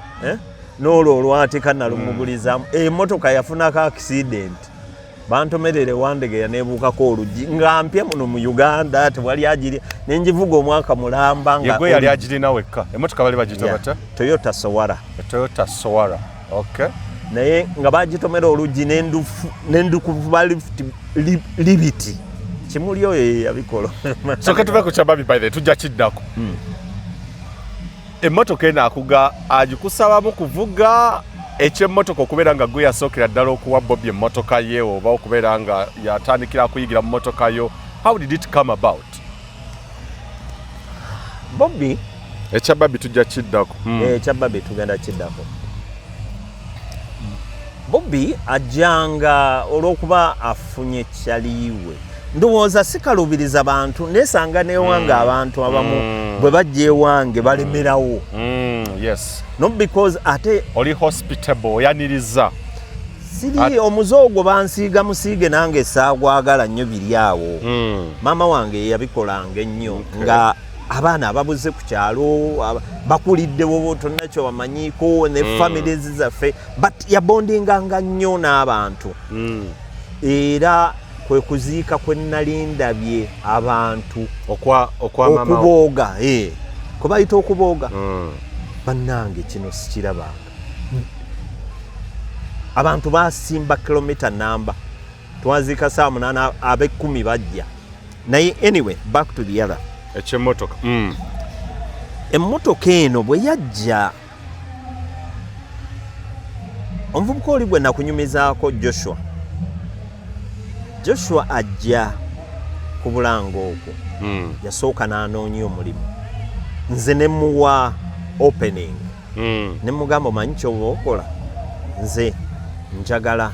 B: n'olwo olwatika nalumugulizamu emmotoka yafunako accident bantomerere Wandegeya nebuukako oluggi nga mpya muno mu Uganda tewali agiri nenjivuga omwaka mulamba nga
A: yegwe yali agirina wekka emmotoka bali bagita bata
B: Toyota Sowara
A: okay
B: naye nga bagitomera oluggi nendukuvuba libiti kimuli oyo yabikola
A: so katuva ku kyababi by the tujja kiddako emmotoka eno akuga agikusabamu kuvuga ekyemmotoka okubeera nga gwe yasookera ddala okuwa Bobby emmotoka ye oba okubeera nga yatandikira kuyigira mu mmotoka yo how did it come about
B: Bobby
A: ekyababi tujja kiddako
B: ekyababi tugenda kiddako Bobby ajjanga olw'okuba afunye kyaliiwe ndowooza sikalubiriza bantu nesanga newange abantu abamu bwe bajja ewange balemerawo
A: yes
B: not because ate
A: oli hospitable oyaniriza
B: siri omuzoogo bansiiga musiige nange saagwagala nnyo biri awo maama wange yabikolanga ennyo nga abaana ababuze ku kyalo bakuliddewo tonnakyo bamanyiiko ne families zaffe but yabondinganga nnyo n'abantu era kwe kuziika kwe nalindabye abantu okubooga kwe bayita okubooga bannange kino sikirabanga abantu basimba kilomita namba twaziika saa 8 ab'ekkumi bajja naye anyway back to the other
A: ekyemmotoka
B: emmotoka eno bwe yajja omuvubuka oli gwe nakunyumizaako Joshua ajja ku Bulango okwo yasooka n'anoonya omulimu nze ne muwa opening ne mugamba omanyi kyoba okola nze njagala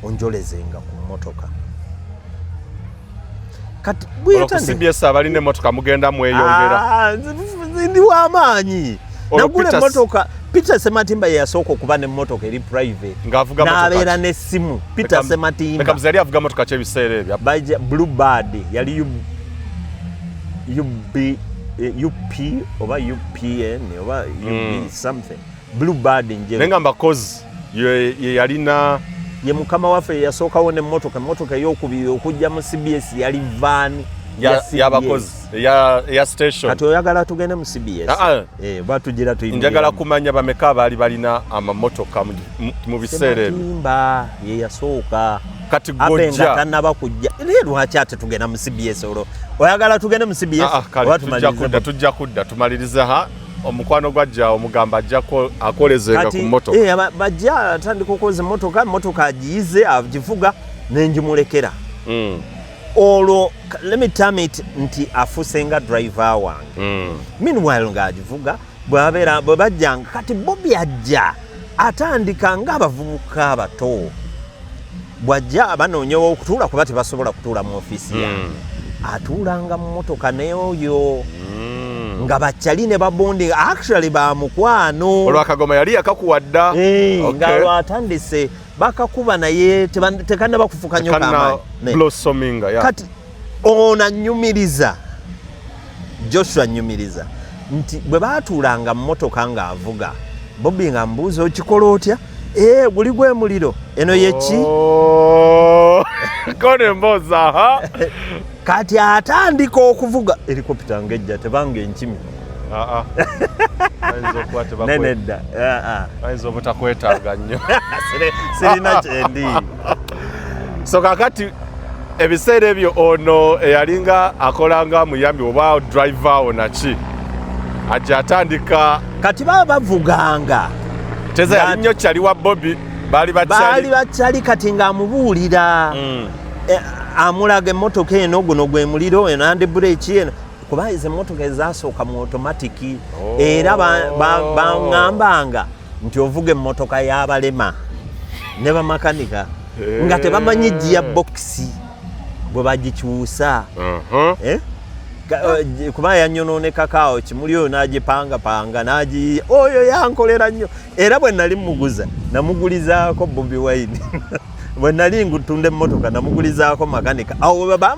B: onjolezenga ku mmotoka kati
A: CBS abalina emmotoka mugenda mweyongera
B: ndi w'amaanyi nagula emmotoka Peter Sematimba yasooka okuba n'emmotoka eri private n'abeera n'essimu Peter Sematimba
A: Mekamuzi yali avuga mmotoka ky'ebiseera ebyo
B: Blue Bird yali UP oba UPN oba UP something Blue Bird njeru
A: nenga mbakozi ye yalina
B: ye mukama waffe yasookawo n'emmotoka ey'okubiri okujja mu CBS yali van
A: yabakozi ya station
B: kati oyagala tugende mu CBS batugira tuyimira
A: njagala kumanya bameka abaali balina amamotoka mu biseera
B: ebyo ye yasooka
A: kati gojja
B: tannaba kujja naye lwaki ate tugenda mu CBS olwo oyagala tugende mu CBS
A: tujja kudda tumaliriza omukwano gwajja omugamba ajjako akolezenga ku mmotoka
B: bajja atandika okoza emmotoka agiyize agivuga nenjimulekera olwo let me term it nti afusenga driver wange meanwhile ng'agivuga bwe bajjanga kati Bobby ajja atandika ng'abavubuka abato bwajja banoonyewo okutuula kuba tebasobola kutuula mu ofiisi yange atuulanga mu mmotoka n'oyo nga bakyali ne babondi actually bamukwano
A: olwakagoma yali yakakuwadda
B: nga lwatandise bakakuba naye tekanna bakufuka nnyo
A: blossoming
B: kati ono annyumiriza Joshua annyumiriza nti bwe baatuulanga mu mmotoka ng'avuga Bobby nga mbuuza okikola otya guli gwe muliro eno yeki
A: kone mboza
B: kati atandika okuvuga helikopita ngejja tebanga enkimi nenedda
A: ayinza obutakwetaaga nnyo
B: sirina kyendi
A: so kakati ebiseera ebyo ono eyalinga akolanga muyambi oba driver onaki ajja atandika
B: kati baba bavuganga
A: teza yali nnyo kyali wa Bobby Bali
B: bakyali kati ng'amubuulira amulaga emmotoka eno guno gwe muliro eno andi bureeki eno kuba ezo emmotoka ezasooka mu otomatiki era baŋŋambanga nti ovuga emmotoka y'abalema ne bamakanika nga tebamanyi giya bokisi bwe bagikyusa kuba yanyonoonekakaawo kimuli oyo n'agipangapanga oyo yankolera nnyo era bwe nali muguza namugulizaako Bobi Wine bwe nali ngutunda emmotoka namugulizaako makanika awo
A: olwokuba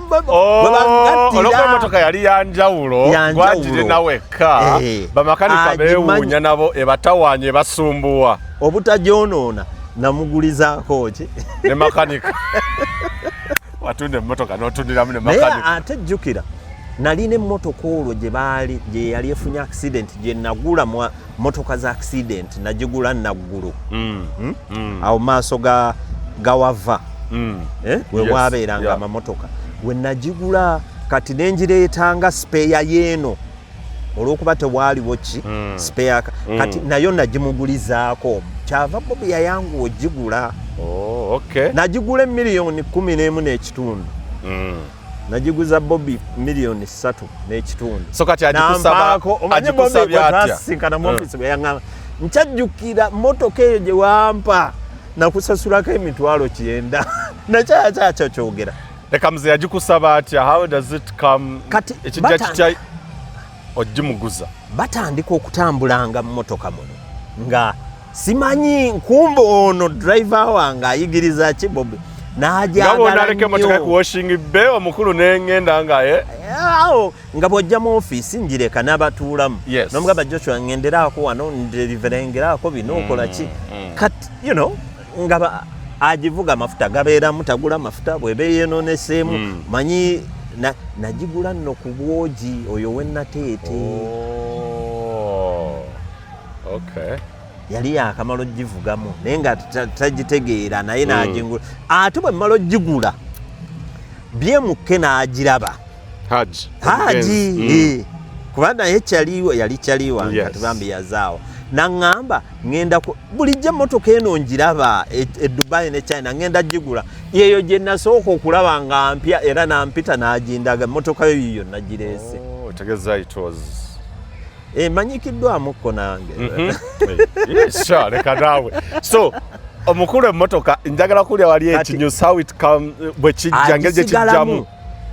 A: emmotoka yali yanjawulo gwagire nawekka bamakanika beewuunya nabo ebatawaanya ebasumbuwa
B: obutajonoona namugulizaako ki
A: ne makanika watunda emmotoka n'otundiramu ne makanika
B: naye ate jjukira nalina emmotoka olwo gye yali efunye accident gye nagula motoka za accident nagigula naggulu awo maaso gawava we wabeeranga amamotoka we nagigula kati nengireetanga speya yeeno olw'okuba tewaliwo ki speya kati nayo nagimugulizaako kyava Bobi yayangu ogigula nagigula $1,11,500 nagiguza Bobi $3,000,000
A: so kati
B: agikusabyatya mu ofisi yaŋŋamba nkyajjukira mmotoka eyo gye wampa nakusasulako $900 nakyakyo kyogera
A: leka muze yagikusaba atya how does it come ekijja kitya ogimuguza
B: batandika okutambulanga mu mmotoka muno nga simanyi nkumba ono driver wange ayigiriza ki Bobi
A: n'ajagala nnyo ku washing bay omukulu n'engenda
B: nga bw'ojja mu ofiisi njireka n'abatuulamu n'omugamba Joshua ngenderaako wano nderiverengeraako bino okola ki kati nga agivuga amafuta gabeeramu tagula amafuta bw'eba yeenoneseemu manyi nagigula nno ku bwogi oyo wennateete yali yakamala ogivugamu naye nga tagitegeera naye n'agingula ate bwe mmala ogigula byemukke n'agiraba haji kuba naye yali kyaliwa nga tebambi yazaawo naŋŋamba ŋŋenda bulijjo emmotoka eno ngiraba e Dubai ne China ŋŋenda gigula yeyo gye nasooka okulaba nga mpya era nampita n'agindaga emmotoka yo yiyo nagireese manyikiddwamukko nange
A: leka naawe so omukulu emmotoka njagala kulya wali ekinyusa how it come bwe kijja ngeri gye kijjamu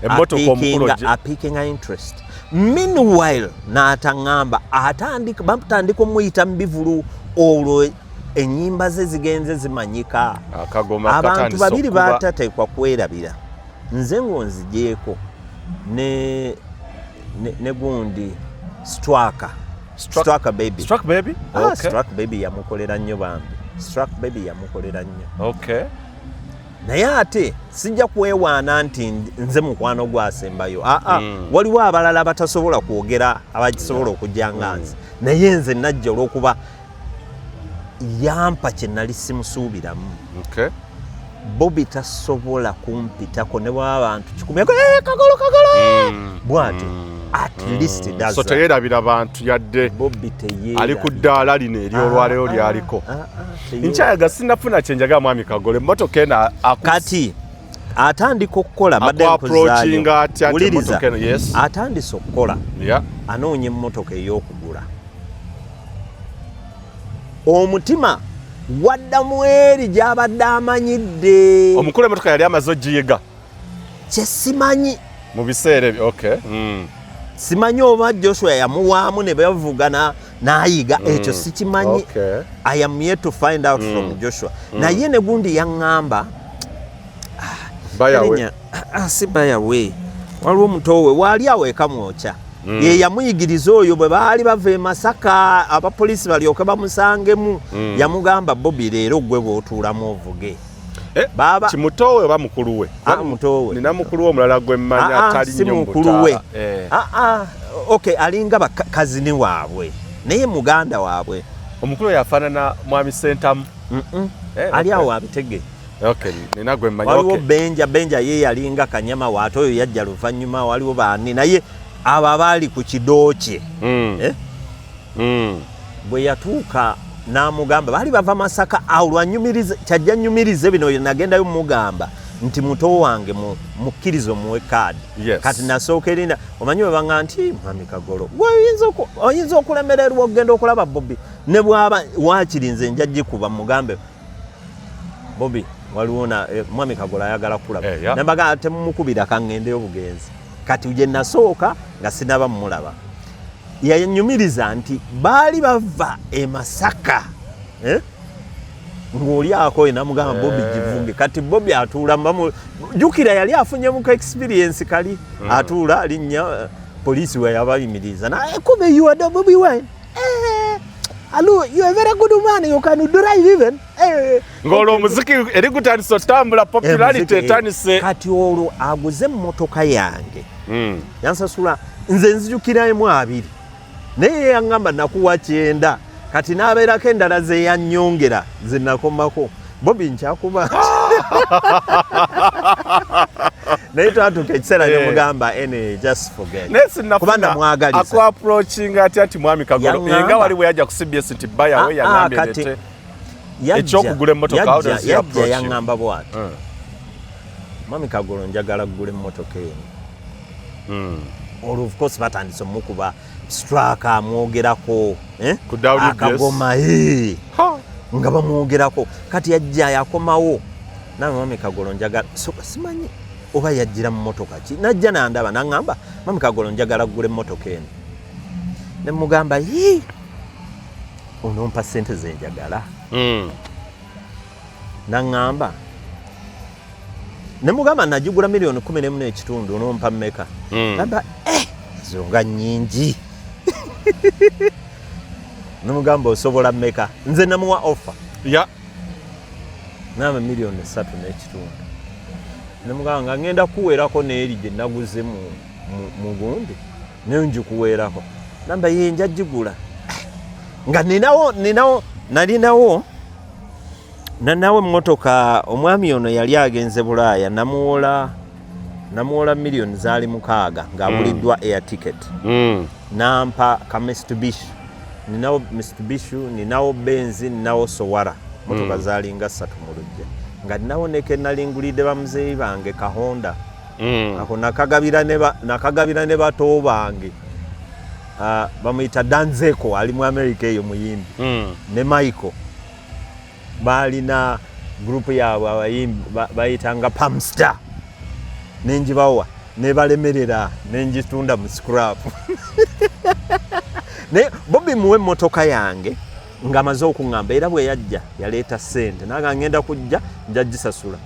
A: emmotoka omukulu
B: apikinga interest meanwhile n'ataŋŋamba batandika omuyita mu bivulu olwo ennyimba ze zigenze zimanyika abantu babiri batateekwa kwerabira nze ng'onzigyeko ne gundi Straka baby Straka baby yamukolera nnyo bambi Straka baby yamukolera nnyo naye ate sijja kwewaana nti nze mukwano gwasembayo waliwo abalala batasobola kwogera abagisobola okujja nga nze naye nze najja olw'okuba yampa kye nali simusuubiramu Bobi tasobola kumpitako ne bw'aba abantu kikumyako kagolo bw'ati at least does
A: so teyerabira bantu yadde
B: Bobi teyerabira
A: ali ku ddaala lino eryolwaleero lyaliko nkyayaga sinafuna kyenjaga mwami Kagolo emmotoka eno
B: kati atandika okukola atandise okukola anoonya emmotoka ey'okugula omutima waddamu eri gy'abadde amanyidde
A: omukulu emmotoka yali amaze ogiyiga
B: kyesimanyi
A: mu biseera ebyo
B: simanyi oba Joshua yamuwaamu ne bavugana n'ayiga ekyo sikimanyi I am yet to find out from Joshua naye ne gundi yaŋŋamba si bayawe waliwo omutowe waali awo ekamwokya ye yamuyigiriza oyo bwe baali bava e Masaka abapoliisi balyoke bamusangemu yamugamba Bobi leero gwe bw'otuulamu ovuge
A: kimutowe oba mukulu we nina mukulu we omulala gwe mmanya atali nnyo
B: mukulu we alinga kazini waabwe naye muganda waabwe
A: omukulu yafaanana mwami Sentamu
B: ali awo abitege
A: nina gwe mmanya
B: waliwo benja ye yalinga Kanyama waate oyo yajja luvannyuma waliwo baani naye abo abaali ku kidoo kye bwe yatuuka n'amugamba bali bava Masaka awo lwanyumirize kyajja nyumirize bino nagendayo mugamba nti muto wange mukkirizo muwe kaadi kati nasooka erinda omanyi webanga nti Mwami Kagolo oyinza okulemererwa okugenda okulaba Bobby ne bwaba wakirinze njagikuba mugambe Bobby waliwo Mwami Kagolo ayagala kulaba nambaga temumukubira kangendeyo bugenzi kati uje nasooka nga sinaba mmulaba yanyumiriza nti baali bava e Masaka ng'olyako namugamba Bobby Givumbi kati Bobby atuula jukira yali afunye mu experience kali atuula alinnya poliisi we yabayimiriza naye kube you are the Bobby Wine Hello, you are a very good man, you can drive even.
A: Ngolo muziki eri gutandisa otambula popularity etandise
B: kati olwo aguze emmotoka yange yansasula nze nzijukiramu 2 naye yangamba nakuwa 9 kati n'abeerako endala ze yannyongera ze nakomako Bobby nkyakuba naye twatuuka ekiseera nemugamba just forget kubanda mwagaliza
A: aku-approaching ati Mwami Kagolo nga wali bwe yajja ku CBS nti bayawe yangambye nti ekyokugula emmotoka
B: yajja yaŋŋamba bw'ati Mwami Kagolo njagala kugula emmotoka eno olwo of course batandise omukuba straka amwogerako akagoma nga bamwogerako kati yajja yakomawo nawe Mwami Kagolo njagala simanyi oba yajjira mu motoka ki najja nandaba naŋŋamba Mwami Kagolo njagala kugula emmotoka eno ne mugamba onompa ssente ze njagala naŋŋamba ne mugamba nagigula $1,1.5 onompa mmeka namba zonga nnyingi ne mugamba osobola mmeka nze namuwa offer namba $3.3 ne mugamba nga ngenda kuweerako n'eri gye naguze mu gundi naye njikuweerako namba ye njagigula nga nalinawo emmotoka omwami ono yali agenze Bulaaya namuwola millioni zaali 6 ng'abuliddwa air ticket nampa ka Mitsubishi ninawo Mitsubishi ninawo Benz ninawo Sowara motoka zaali nga 3 mu lujja nga ninawo neke nalingulidde bamuzeeyi bange ka Honda ako nakagabira ne bato bange bamuyita Danzeko ali mu America eyo muyimbi ne Michael balina group yaabwe abayimbi bayitanga Pamstar nenjibawa ne balemerera nenjitunda mu scrap ne Bobby muwe motoka yange nga amaze okuŋŋamba era bwe yajja yaleeta ssente naga ngenda kujja njagisasula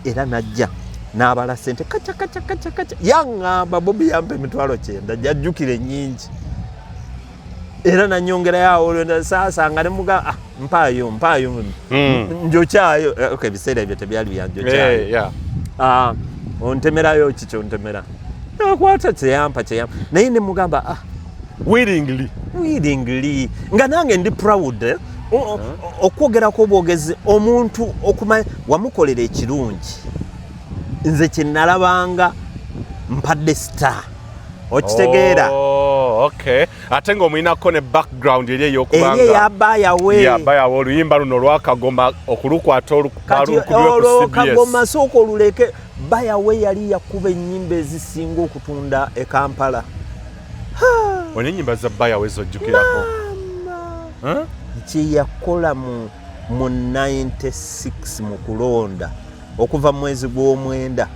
B: era najja n'abala ssente kaca yaŋŋamba Bobby yampa $9,000 jajjukire nnyingi era nanyongera yawo sasa nga nemuga mpayo njokyayo biseera ebyo tebyali byanjokyayo ontemerayo kikyo ntemera nakwata kyeyampa naye nemugamba willingly nga nange ndi proud okwogerako obwogezi omuntu okumanya wamukolera ekirungi nze kyenalabanga mpadde star okitegeera
A: ate ng'omuyinako ne background eri ey'okubanga
B: yabayawe
A: oluyimba luno lwakagoma okulukwata
B: olwo kagoma sooka oluleke bayawe yali yakuba ennyimba ezisinga okutunda e Kampala
A: one ennyimba za bayawe zojjukirako
B: kyeyakola mu 96 mu kulonda okuva mu mwezi gw'omwenda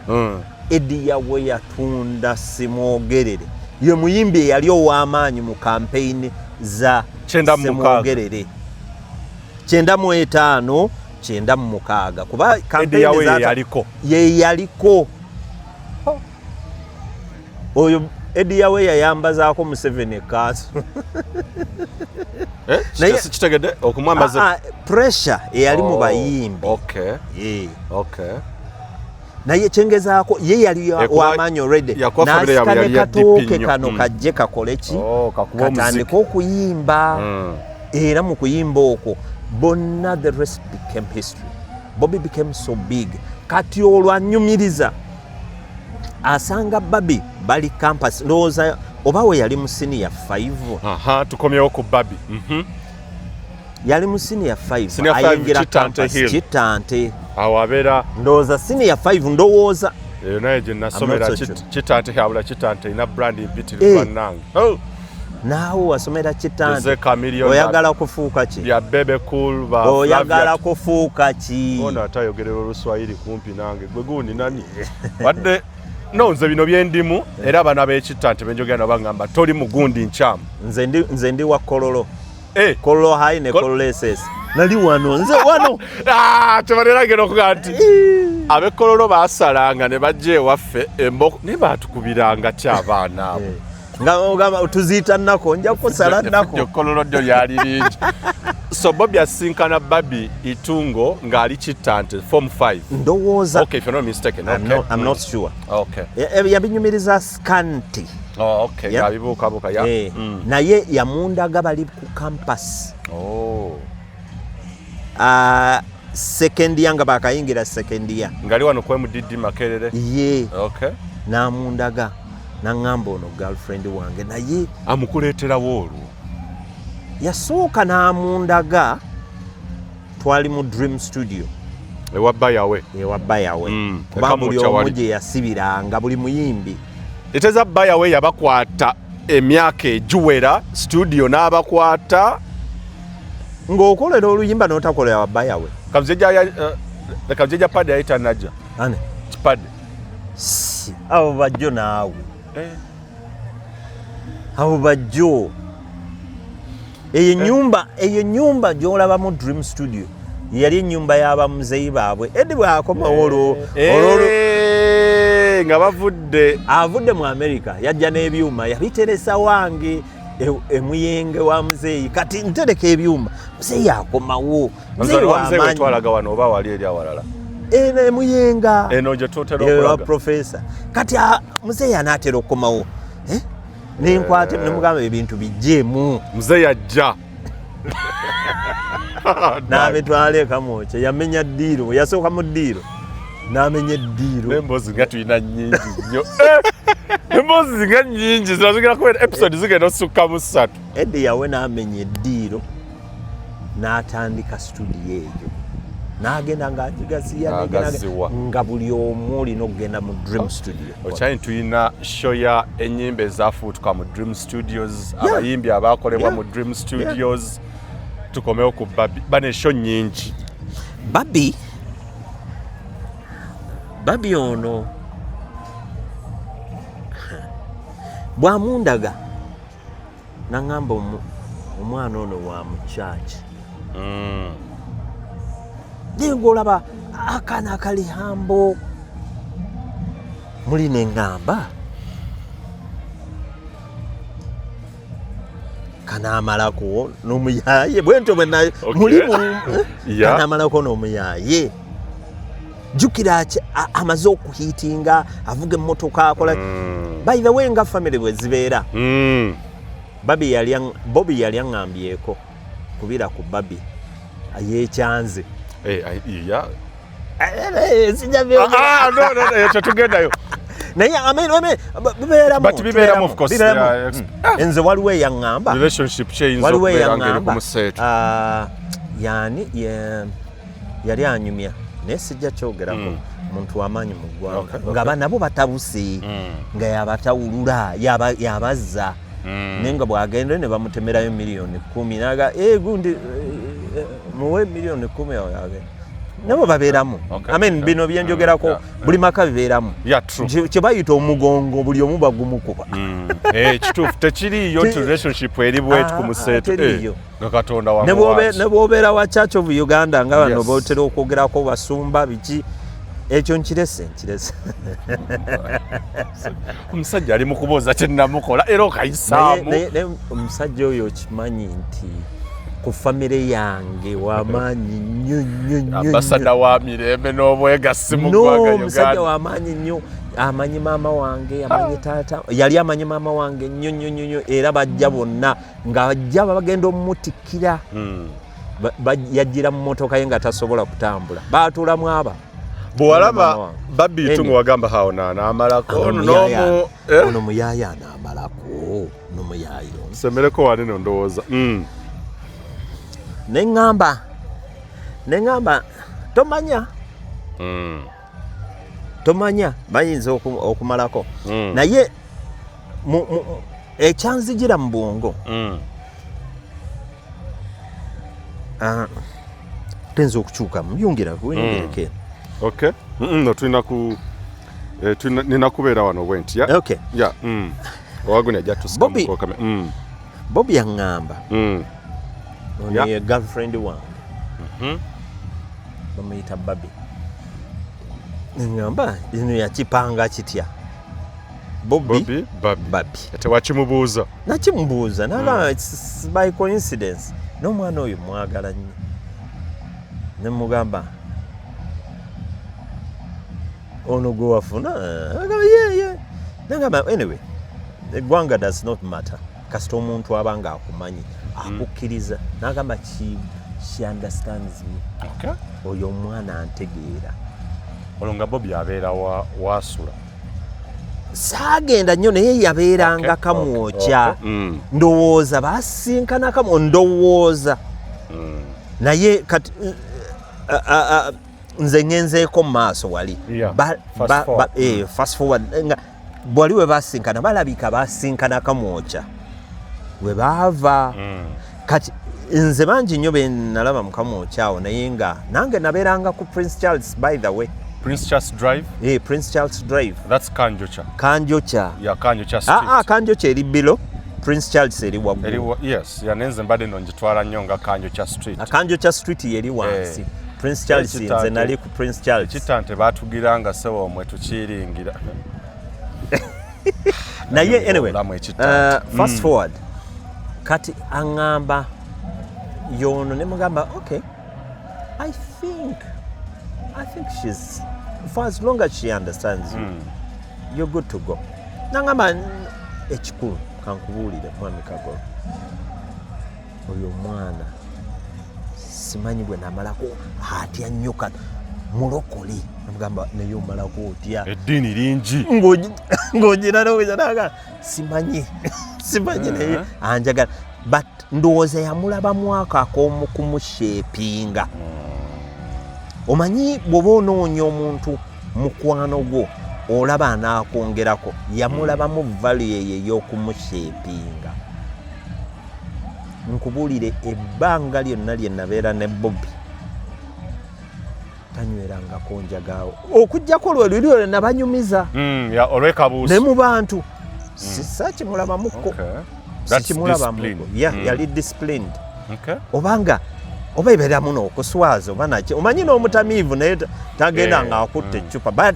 B: Eddie yawe yatunda simwogerere ye muyimbi eyali ow'amaanyi mu kampeyini za simwogerere 95 96 kuba kampeyini yaliko oyo Eddie yawe yayambazaako Museveni ekaaso
A: kitegedde okumwambaza
B: pressure eyali mu bayimbi naye kyengezaako ye yali w'amaanyi already n'asika ne katooke kano kajje kakole ki katandika okuyimba era mu kuyimba okwo bonna the rest became history. Bobby became so big kati olwanyumiriza asanga Bobby bali campus ndowooza oba we yali mu senior 5
A: tukomyewo ku Bobby
B: yali mu senior 5
A: Senior 5
B: ayingira
A: Kitante
B: campus
A: Hill.
B: Kitante
A: awo abeera
B: ndowooza senior 5 ndowooza
A: eyo naye gye nasomera
B: I'm not so sure.
A: Kitante habula Kitante ina brand mpitirivu nange
B: naawe wasomera
A: Jose
B: Kitante
A: Chameleone
B: oyagala kufuuka ki
A: ya Bebe Cool ba
B: oyagala kufuuka ki
A: ona atayogerera Oluswahili kumpi nange gwe gundi nani wadde nonze bino byendimu era abana b'Ekitante benjogera nabo bagamba toli mugundi nkyamu
B: nze ndi wa Kololo
A: eh
B: Kololo high ne Kololo SS nali wano nze wano
A: tebaleragera okuga nti abekololo basalanga ne bajja ewaffe emboko ne batukubiranga ki abaana abo
B: nga tuziita nnako nja kusala nnako
A: ekololo ddyo lyali lingi so Bobby asinkana Babi Itungo ng'ali Kitante form 5
B: ndowooza
A: okay if you're not mistaken okay
B: I'm not sure
A: okay
B: yabinyumiriza scanty
A: okay
B: Yeah.
A: yabibuukabuuka ya
B: naye yamundaga bali ku campus second year nga bakayingira second year
A: ngali wano kwe mudidi Makerere
B: ye
A: okay
B: namundaga nangamba ono girlfriend wange naye
A: amukuleeterawo olwo
B: yasooka namundaga twali mu Dream Studio
A: ewa bayawe
B: kuba buli omu gye yasibiranga buli muyimbi
A: eteza bayawe yabakwata emyaka egiwera studio n'abakwata
B: ng'okolera oluyimba n'otakolera wa bayawe
A: kabuzeja pade yayita najja
B: ane
A: kipade
B: abo bajjo naawe abo bajjo eyo nyumba gy'olaba mu Dream Studio yali ennyumba y'abamuzeyi baabwe edi bwakomawo olwo
A: nga
B: avudde mu America yajja n'ebyuma yabiteresa wange emuyenge wa muzeeyi kati ntereka ebyuma muzeeyi akomawo
A: muzeeyi twalaga wano oba wali eri awalala
B: emuyenga
A: eno gye tutera okulaga
B: professor kati muzeeyi anaatera okukomawo nenkwate nemugamba ebintu bijjeemu
A: muzeeyi ajja
B: n'abetwala ekamwoke yamenya ddiiro yasooka mu ddiiro n'amenya eddiiro
A: n'emboozi nga tulina nnyingi nnyo emboozi nga nnyingi zirazigera kubeera episode zigenda osukka mu 3
B: Eddi yawe n'amenya eddiiro n'atandika studio eyo n'agenda ng'agigasiya nga buli omu olina okugenda mu Dream Studio
A: okyanyi tulina show ya ennyimba ezaafuutuka mu Dream Studios abayimbi abaakolebwa mu Dream Studios tukomewo ku Babi bane show nnyingi Babi ono
B: bwamundaga naŋŋamba omwana ono wa mu church naye ng'olaba akaana akali hambo muli neŋŋamba kanaamalako n'omuyaaye bwentyo mulimu kanaamalako n'omuyaaye jjukira amaze okuhiitinga avuga emmotoka akola by the way nga family bwe zibeera Bobby yali aŋŋambyeko kubira ku Babi yeekyanze
A: tetugendayo
B: naye bibeeramu nze waliwo eyaŋŋamba yani yali anyumya naye sijja kyogerako muntu wamaanyi mu ggwanga nga nabo batabuse nga yabatawulula yabazza naye nga bwagenda ne bamutemerayo $1,000,000 naga gundi muwe $1,000,000 yagenda nabo babeeramu bino byenjogerako buli maka bibeeramu kye bayita omugongo buli omu bagumukuba
A: kituufu tekiriyo nti relationship eri bwetu ku museeto nga Katonda wa
B: ne bw'obeera wa Church of Uganda nga bano bootera okwogerako basumba biki ekyo nkirese
A: omusajja ali mu kubooza kyennamukola era okayisaamu
B: omusajja oyo okimanyi nti ku famire yange wamaanyi nnyo
A: ambasada wa mirembe n'obwegassi mu ggwanga Uganda
B: omusajja wamaanyi nnyo amanyi maama wange amanyi taata yali amanyi maama wange nnyo era bajja bonna nga bajja bagenda omumutikkira yajjira mu motoka ye nga tasobola kutambula baatuulamu aba
A: bw'olaba Babi Itungo wagamba hawo n'amalako
B: ono muyaaya anaamalako n'omuyaayo
A: semereko wanene ndowooza
B: neŋŋamba tomanya bayinza okumalako naye ekyanzijira mu bwongo tenza okukyuka muyungirako
A: okay no nina kubeera wano bwenti ya
B: okay
A: ya owaguni ajja tusikamukokame
B: Bobby yaŋŋamba ono ye girlfriend wange bamuyita Babi ngamba ino yakipanga kitya Bobby tewakimubuuza nakimubuuza naga it's by coincidence n'omwana oyo mwagala nnyo nemugamba ono gwe wafuna nagamba anyway eggwanga does not matter kasita omuntu abanga akumanyi akukkiriza nagamba she understands me oyo omwana antegeera
A: olonga Bobby abeera wasula
B: saagenda nnyo naye yabeeranga kamwokya ndowooza basinkana kamo ndowooza naye kati nze ngenzeeko mu maaso wali fast forward bwali we basinkana balabika basinkana kamwokya we baava kati nze bangi nnyo be nalaba mu kamwokya awo naye nga nange nabeeranga ku Prince Charles by the way
A: Prince Charles Drive?
B: Prince Charles Drive.
A: That's Kanjocha.
B: Yeah,
A: Kanjocha Street.
B: Kanjocha eri below. Prince Charles eri waggulu.
A: Yes, yanenze mbadde nongitwala nnyo nga Kanjocha Street.
B: Kanjocha Street yeri wansi. Prince Charles nze nali ku Prince Charles.
A: Kitante baatugiranga sewa omwe tukiringira.
B: Naye anyway, fast forward. Kati angamba yono ne mugamba okay. I think she's, for as long as she understands you, you're good to go. Nangamba ekikulu kankubuulire mwami Kagolo. Oyo mwana simanyi bwe namalako atya nnyo mulokole. Namugamba naye omalako otya.
A: Eddiini lingi.
B: Ng'ogira nawe simanyi naye anjagala. But ndowooza yamulaba mwaka ak'omu kumushepinga. Omanyi bw'oba onoonya omuntu mukwano gwo olaba anaakwongerako yamulabamu value ey'okumushepinga. Nkubuulire ebbanga lyonna lye nabeera ne Bobby tanywerangako njagaawo okuggyako lwe nabanyumiza
A: olw'ekabuusi
B: ne mu bantu sakimulabamuko sakimulabamuko yali disciplined obanga oba ibeeramu n'okuswaza oba naki omanyi n'omutamiivu naye tagenda ng'akutte eccupa but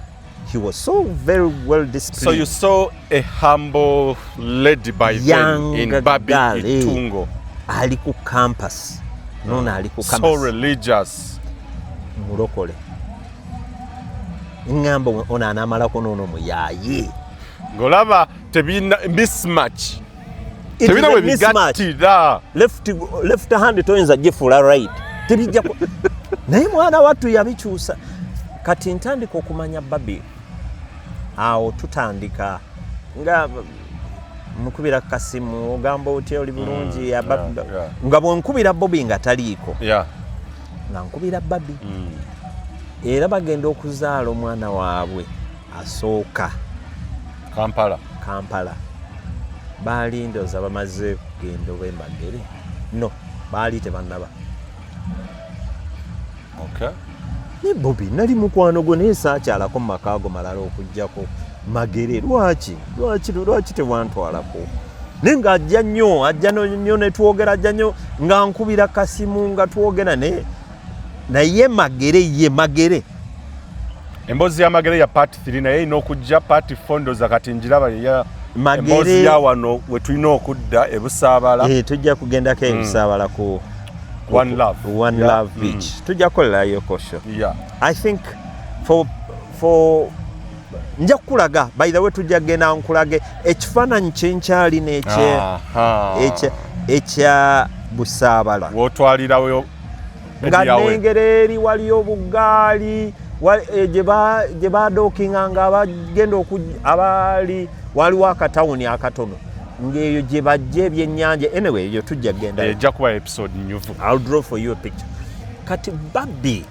B: he was so very well disciplined.
A: So you saw a humble lady by then in Babi Itungo.
B: Ali ku campus. Nona ali ku campus.
A: So religious.
B: Mulokole. Ngambo ona anamalako nono muyaye. Ngolaba
A: tebina mismatch.
B: Tebina we bigatira. Left hand toyinza gifula right. Tebijja ko. Naye mwana watu yabikyusa. Kati ntandika okumanya Babi. Awo tutandika nga mukubira kasimu ogamba otya oli bulungi nga bwenkubira Bobby nga taliiko nga nkubira Babi era bagenda okuzaala omwana waabwe asooka Kampala baali ndoza bamaze kugenda oba Magere no baali tebannaba ne Bobby nali mukwano gwe naye saakyalako mu maka ago malala okuggyako Magere lwaki tewantwalako naye nga ajja nnyo ne twogera ajja nnyo nga nkubira kasimu nga twogera naye Magere
A: emboozi ya Magere ya part 3 naye ina okujja part 4 ndoza kati njiraba emboozi ya wano we tulina okudda ebusaabala
B: tujja kugendako ebusaabala ku One Love Beach. Tujja kukolerayo kosho. I think for nja kulaga by the way tujja genda nkulage ekifaananyi kyenkyali ekya Busaabala.
A: Wotwalirawo
B: nga nengera eri waliyo obugaali gye badookinga nga abagenda abaali waliwo akatawuni akatono ng'eyo gye bajja ebyennyanja anyway eyo tujja kgenda
A: ejja kuba episode nyuvu.
B: I'll draw for you a picture. Kati Babbi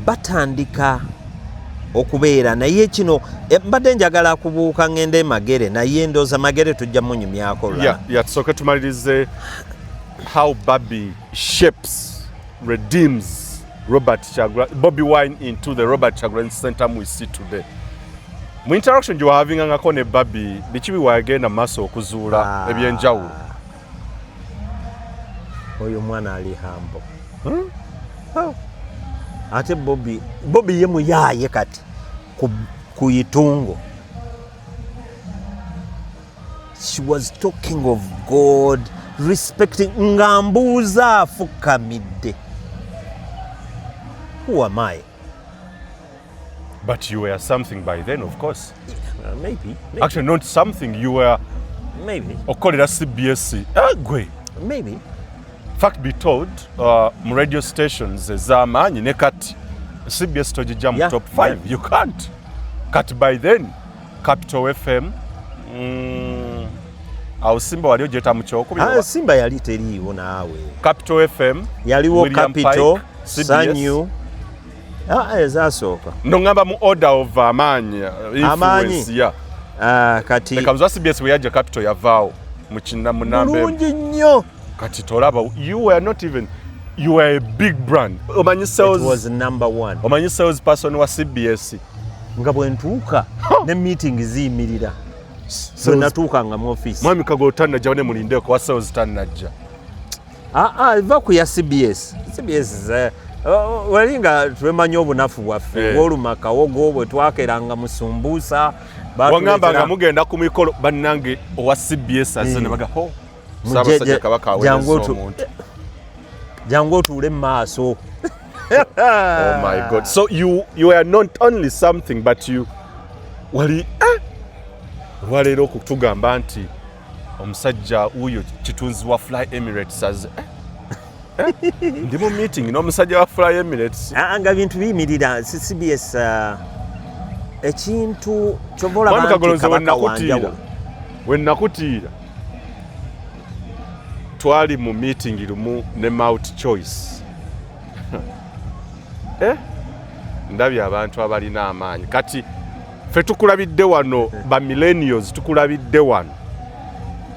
B: batandika okubeera naye kino mbadde njagala kubuuka ngende Magere naye ndooza Magere tujja munyumyako
A: tusooke tumalirize how Babbi shapes, redeems Bobi Wine into the Robert Kyagulanyi Centum we see today. Mu interaction gye wahavingangako ne Babbi biki biwagenda mu maaso okuzuula ebyenjawulo?
B: Oyo mwana ali hambo. Ate Bobi ye muyaaye kati ku Itungo. She was talking of God, respecting ngambuuza afukamidde. Who am I?
A: But you were something by then, of course.
B: Maybe.
A: Actually, not something. You were.
B: Maybe.
A: Okolera CBS. Gwe.
B: Maybe.
A: Fact be told, mu radio stations ez'amaanyi ne kati CBS tojijja mu top 5. You can't. Kati by then, Capital FM. Awo Simba wali ogyeta mu kyokubiri.
B: Simba yali teriiwo naawe.
A: Capital FM.
B: Yaliwo Capital, Sanyu. Ezasooka.
A: Nongamba mu order of amaanyi. Influence.
B: Kati.
A: Ekamuzwa CBS we yajja Capital yavaawo mu kinnamunambe.
B: Mulungi nnyo.
A: Kati tolaba, you were not even, you were a big brand. Omanyi sales.
B: It was number one.
A: Omanyi sales person wa CBS.
B: Nga bwe ntuuka ne meeting ziyimirira. So natuukanga mu office.
A: Mwami Kagolo tannajja ne mulindeko wa sales tannajja.
B: Iva ku ya CBS. CBS walinga twemanyi obunafu bwaffe. Oluma kawogo bwe twakeranga musumbuusa.
A: Wangamba nga mugenda ku mikolo bannange owa CBS azze ne baga ho. Sabasajja Kabaka aweereza omuntu.
B: Jangu otuule mu maaso.
A: Oh my God. So you are not only something but you wali waleero okutugamba nti omusajja uyo kitunzi wa Fly Emirates azze ndi mu meeting n'omusajja wa Fly Emirates.
B: Nga bintu biyimirira CBS ekintu kyobola bantu Kabaka wanjawulo.
A: We nakutiira twali mu meeting lumu ne Mount Choice. Ndabye abantu abalina amaanyi. Kati fe tukulabidde wano ba millennials tukulabidde wano.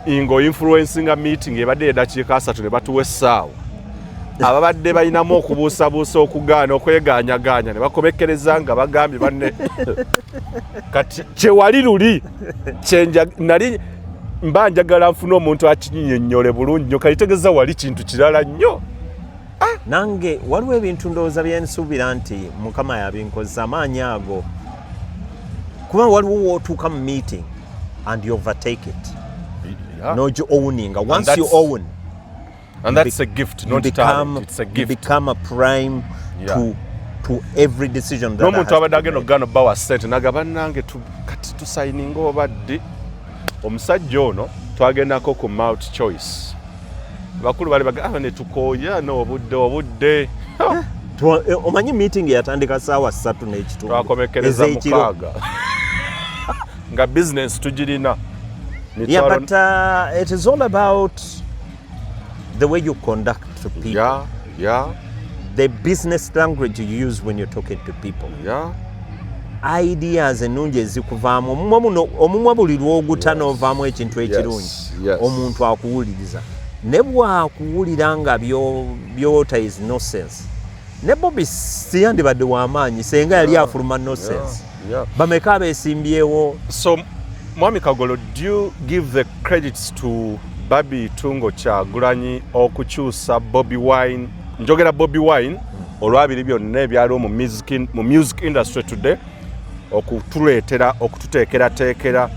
A: Ingo influencing a meeting ebadde edakiika 3 ne batuwa essaawa. Ababadde balinamu okubuusabuusa okugaana okwegaanyagaanya ne bakomekereza nga bagambye banne. Kati kyewali luli nali mba njagala nfuna omuntu akinnyonnyole bulungi nnyo kalitegeeza wali kintu kirala nnyo.
B: Nange waliwo ebintu ndowooza byensuubira nti Mukama yabinkozesa amaanyi ago. Kuba waliwo wootuuka mu meeting and you overtake it. N'ogyo owninga. Once you own.
A: And that's a gift, not talent. It's a gift.
B: You become a prime to every decision that has to be made.
A: N'omuntu abadde agenda okugana obbawa ssente n'agamba nange kati tusayininga obadde. Omusajja ono twagendako ku Mount Choice. Bakulu bali baga ne tukooya n'obudde.
B: Omanyi meeting yatandika ssaawa 3 n'ekitundu.
A: Twakomekereza mukaaga. Nga business tugirina.
B: Yeah, but it is all about the way you conduct to people.
A: Yeah.
B: The business language you use when you're talking to people.
A: Yeah.
B: Ideas ennungi ezikuvaamu omumwa buli lw'oguta n'ovaamu ekintu ekirungi omuntu akuwuliriza ne bwakuwulira nga byota is nonsense. Ne Bobi siyandibadde w'amaanyi senga yali afuluma nonsense. Bameka abeesimbyewo.
A: So Mwami Kagolo, do you give the credits to Babbi Tungo Kyagulanyi okukyusa Bobi Wine? Njogera Bobi Wine olwabiri byonna ebyaliwo mu music industry today okututeekerateekera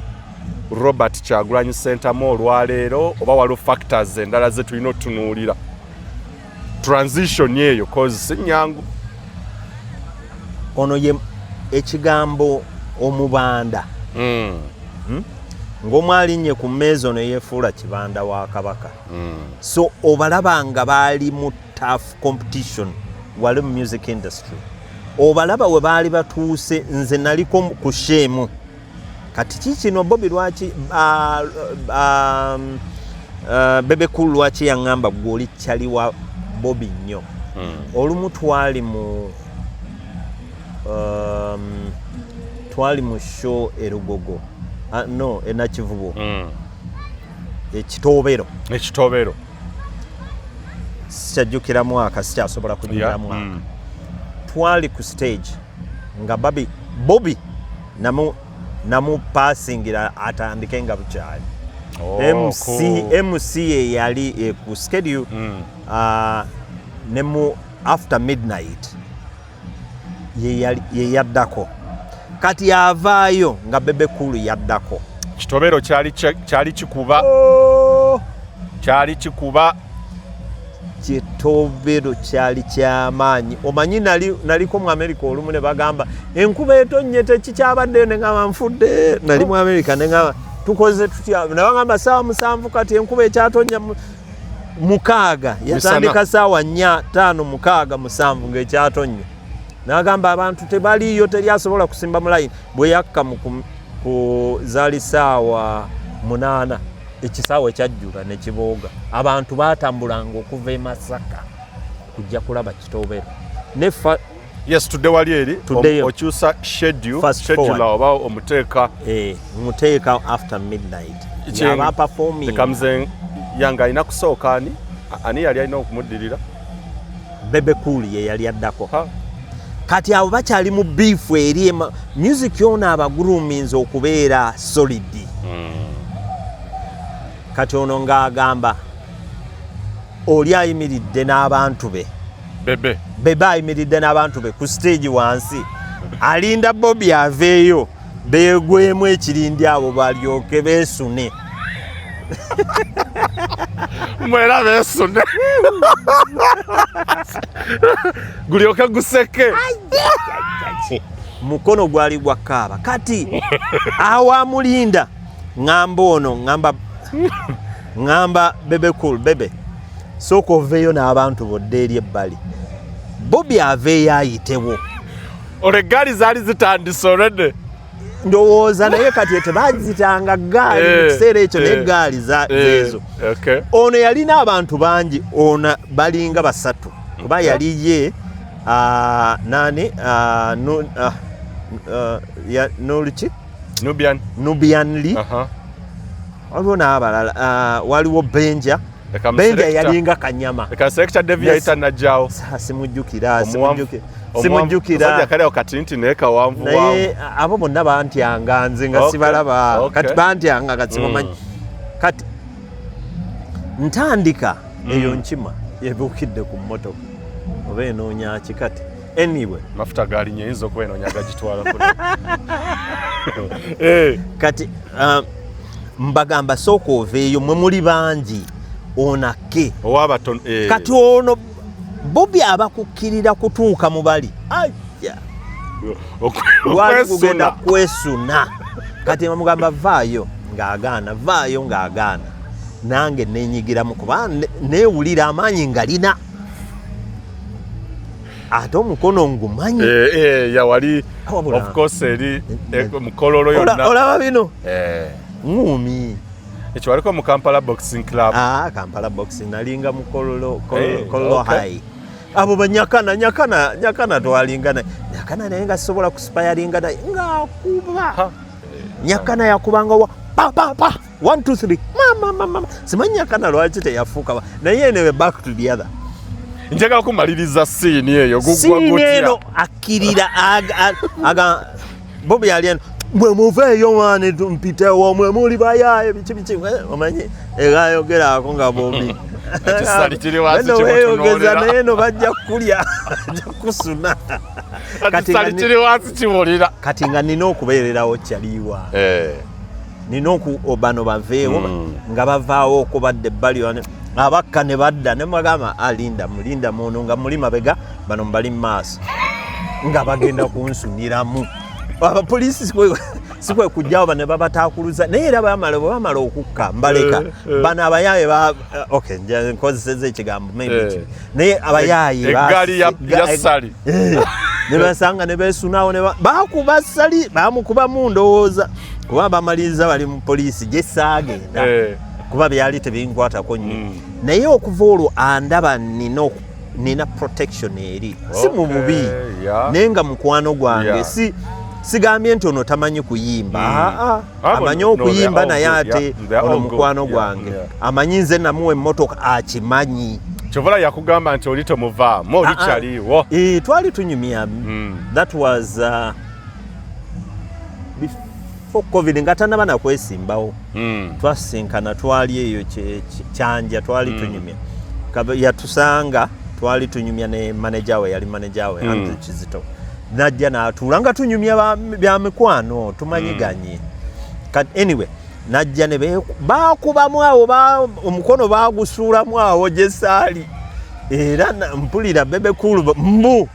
A: Robert Kyagulanyi Centum olwaleero oba waliwo factors endala ze tulina otunuulira transition eyo cause sinyangu
B: ono ye ekigambo omubanda ng'omwalinnye ku mmeeza ono yeefuula kibanda wa Kabaka. So obalaba nga baali mu tough competition wali mu music industry. Obalaba we baali batuuse nze naliko ku shemu kati kikino Bobby lwaki Bebe Cool lwaki yaŋŋamba gw'oli kyali wa Bobby nnyo. Olumu twali mu show Erugogo no Nakivubo ekitobero sikyajjukira mwaka sikyasobola kujjukira mwaka twali ku stage nga Bobby namu passingira atandike nga bukyali MC yali ku schedule nemu after midnight ye yaddako kati yavaayo nga Bebe Cool yaddako.
A: Kitobero kyali kikuba
B: kitobero kyali kyamaanyi. Omanyi naliko mu America olumu ne bagamba enkuba etonye tekikyabaddeyo ne ngamba nfudde. Nali mu America ne ngamba tukoze tutya ne bagamba saawa 7 kati enkuba ekyatonya 6 yatandika saawa 4 5 6 7 ng'ekyatonye. Nagamba abantu tebaliyo teryasobola kusimba mu line bwe yakka ku zaali saawa 8 ekisaawa ekyajjula ne kibooga. Abantu baatambulanga okuva e Masaka kujja kulaba Kitobero.
A: Yes, today wali eri okyusa schedule oba omuteeka
B: after midnight. Yaba performing.
A: Bekamze yanga ina kusooka ani yali alina okumuddirira.
B: Bebe Cool ye yali addako. Kati abo bakyali mu beef eri music yona abaguruminza okubeera solid. Kati ono ng'agamba oli ayimiridde n'abantu be. Bebe ayimiridde n'abantu be ku stage wansi. Alinda Bobby aveeyo beegwemu ekirindi abo balyoke beesune.
A: Mwera beesune. Gulyoke guseke.
B: Mukono gwali gwa kaaba. Kati awamulinda ngamba ono ngamba Bebe Cool Bebe soko oveeyo n'abantu bodde eri ebbali. Bobby aveeyo ayitewo.
A: Gaali zaali zitandise already.
B: Ndowooza naye kati tebazitanga gaali mu kiseera ekyo n'eggaali zeezo. Ono yalina abantu bangi ono balinga 3 kuba yali ye Nubian Lee. Waliwo n'abalala waliwo Benja yalinga Kanyama.
A: Sector Devi yaita najjaawo.
B: Simujjukira.
A: Kale okatinti naye kawanvu wanvu.
B: Naye abo bonna bantyanga nze nga sibalaba. Kati bantyanga nga sibamanyi. Kati ntandika eyo nkima yebuukidde ku mmotoka oba enoonya ki kati. Anyway,
A: mafuta gaali nyinza okuba enoonya gagitwala kule.
B: Kati mbagamba sooka oveeyo mwe muli bangi onake. Kati ono Bobby abakukkirira kutuuka mu bali. Wali kugenda kwesuna. Kati bamugamba vaayo ng'agaana. Nange neenyigiramu kuba neewulira amaanyi ngalina. Ate omukono ngumanyi.
A: Yawali of course eri mukololo yonna.
B: Olaba bino? Ngumi.
A: Ekyo waliko mu Kampala Boxing Club.
B: Kampala Boxing nalinga mu Kololo High. Abo banyakana twalingana. Nyakana naye nga sobola kusipayaringa naye ng'akuba. Nyakana yakubanga wa pa 1 2 3 mama. Simanyi Nyakana lwaki teyafuuka naye newe back to the other.
A: Njagala kumaliriza scene eyo gugwa gutya.
B: Akirira Bobby yali eno mwe muveeyo mwane mpitewo mwe muli bayaye biki omanyi egayogera ako nga Bobby.
A: Kisali kiri wansi kimutunuulira.
B: Naye no bajja kulya bajja kusuna.
A: Kisali kiri wansi kimulira.
B: Kati nga nina okubeererawo kyaliwa. Nina bano baveewo nga bavaawo okubadde ebbali wane abakka ne badda ne magama mulinda muno nga muli mabega bano mbali maaso nga bagenda kunsuniramu. Abapoliisi sikwe kujjawo bane babatakuluza naye era bamala okukka mbaleka bano abayaye nja nkozeseza ekigambo maybe naye abayaye
A: eggaali ya sali
B: ne basanga ne beesunawo bakuba sali bamukuba mu ndowooza kuba bamaliriza bali mu poliisi gye saagenda kuba byali tebinkwatako nnyo naye okuva olwo andaba nina protection eri si mu bubi naye nga mukwano gwange sigambye nti ono tamanyi kuyimba amanyi okuyimba naye ate ono mukwano gwange amanyi nze namuwa emmotoka akimanyi
A: Chovola yakugamba nti oli tomuvaamu oli kyaliwo
B: twali tunyumya that was before covid nga tanaba nakwesimbawo twasinkana twali eyo kyanja twali tunyumya yatusanga twali tunyumya ne manager we yali manager we Andrew Kizito najja n'atuula nga tunyumya bya mikwano tumanyiganye anyway najja ne baakubamu awo omukono baagusuulamu awo gye saali era mpulira bebe kulu mbu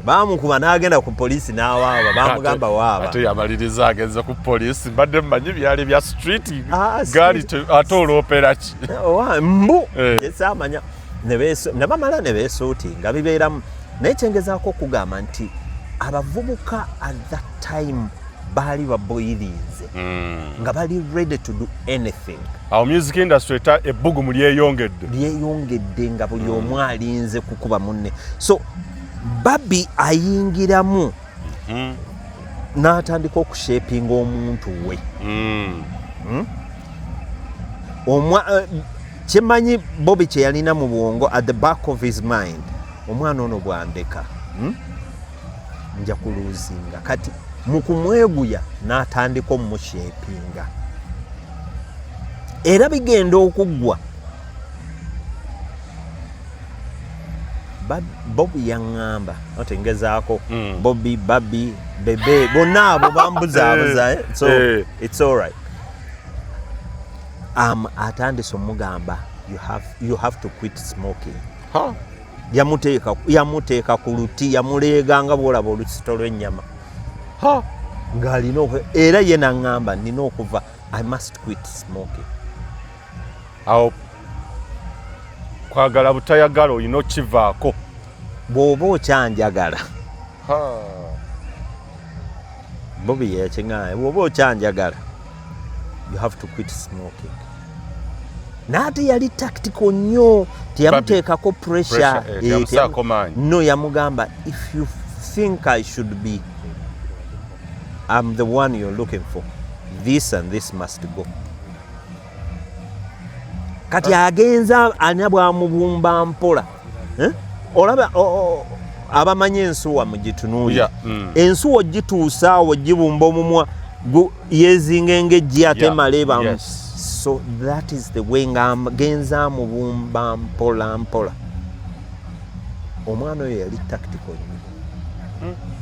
B: baamukuba n'agenda ku poliisi n'awaaba baamugamba waaba
A: ate yamaliriza agenze ku poliisi mbadde mmanyi byali bya street gaali ate oloopera ki
B: mbu gyesaamanya ne bamala ne beesuutinga bibeeramu naye kyengezaako okugamba nti abavubuka at that time baali baboyirinze nga bali ready to do anything.
A: Awo music industry ebbugumu
B: lyeyongedde nga buli omu alinze kukuba munne. So Babi ayingiramu n'atandika okushapinga omuntu we. Kyemanyi Bobby kye yalina mu bwongo at the back of his mind, omwana ono bwandeka nja kuluzinga kati mukumweguya n'atandika omushapinga era bigenda okuggwa. Bobby yaŋŋamba otengezaako Bobby Babi Bebe bonna abo bambuzaabuza so it's all right. Atandise omugamba you have to quit smoking. Yamuteeka ku luti yamuleeganga bwolaba olusito lw'ennyama ng'alina era ye naŋŋamba nina okuva I must quit smoking.
A: Awo kwagala butayagala olina okivaako
B: bw'oba okyanjagala Bobby yekiŋŋaaya bw'oba okyanjagala you have to quit smoking. Naate yali tactical nnyo teyamuteekako pressure no yamugamba if you think I should be I'm the one you're looking for, this and this must go. Kati agenza anya bwamubumba mpola olaba abamanyi ensuwa mugitunuulira ensuwa ogituusa awo gibumba omumwa yezinga ng'eggi ate maleba. So that is the way ng'agenza mubumba mpola mpola. Omwana oyo yali tactical nnyo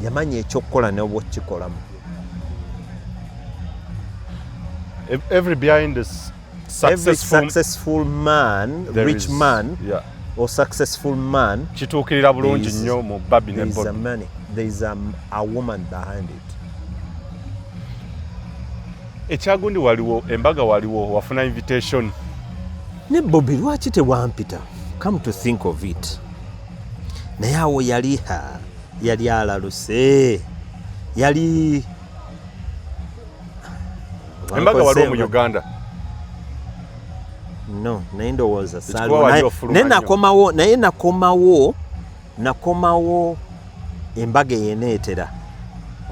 B: yamanya ekyokukola ne bw'okikolamu.
A: Every behind this
B: successful man, rich man, or successful man,
A: kituukirira bulungi nnyo mu Babi ne Bobby.
B: There is a woman behind it.
A: Ekyagundi waliwo embaga waliwo wafuna invitation
B: ne Bobby lwaki tewampita? Come to think of it, naye awo yali alaluse yali
A: embaga waliwo mu Uganda.
B: No, naye ndowooza naye nakomawo embaga eyeneetera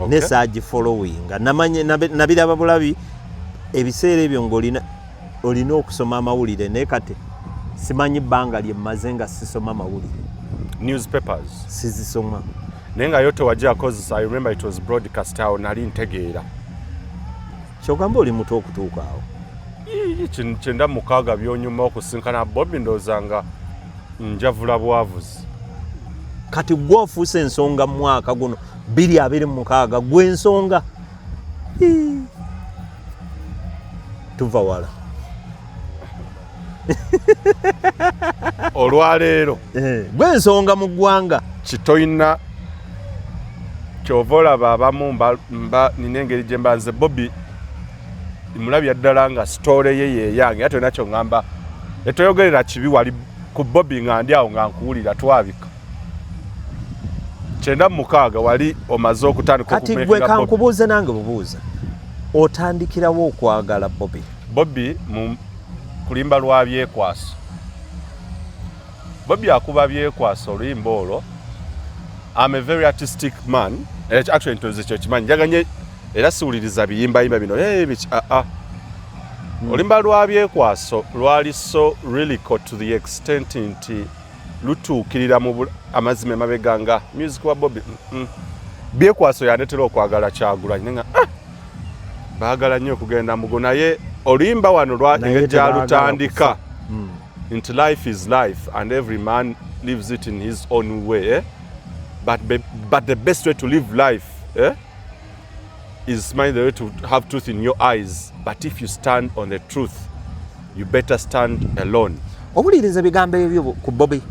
B: ne saaji following nabiraba bulabi ebiseera ebyo ng'olina okusoma amawulire naye kati simanyi bbanga lye mmaze nga sisoma amawulire
A: newspapers
B: sizisoma
A: naye nga yo tewajja cause I remember it was broadcast awo nali ntegeera
B: kyogamba oli muto okutuuka awo
A: kyenda mukaaga byonyuma okusinkana Bobby ndowooza njavula bwavuzi.
B: Kati gwe ofuuse ensonga mu mwaka guno 2026 gwe ensonga tuva wala
A: olwaleero
B: gwe ensonga mu ggwanga
A: kitoyina kyova olaba abamu nina engeri gye mbanze Bobby mulabya ddala nga story ye yeyange ate nakyo ŋŋamba etoyogerera kibi wali ku Bobby nga ndi awo nga nkuwulira twabika 96 wali omaze okutandika
B: kati gwe kankubuuze nange bubuuza otandikirawo okwagala Bobby?
A: Bobby mu kulimba lwa byekwaso. Bobby akuba byekwaso oluyimba olwo. I'm a very artistic man. Actually ntoze kyo kimanyi njaganye era siwuliriza biyimba bino olimba lwa byekwaso lwali so really to the extent nti lutuukirira mu amazima mabeganga music wa Bobby byekwaso yanetera okwagala Kyagulanyi nga baagala nnyo okugenda mugo naye oluyimba wano lwa lutandika nti life is life and every man lives it in his own way but the best way to live life is mind the way to have truth in your eyes, but if you stand on the truth you better stand alone.
B: Obuliriza bigambo ebyo ku Bobby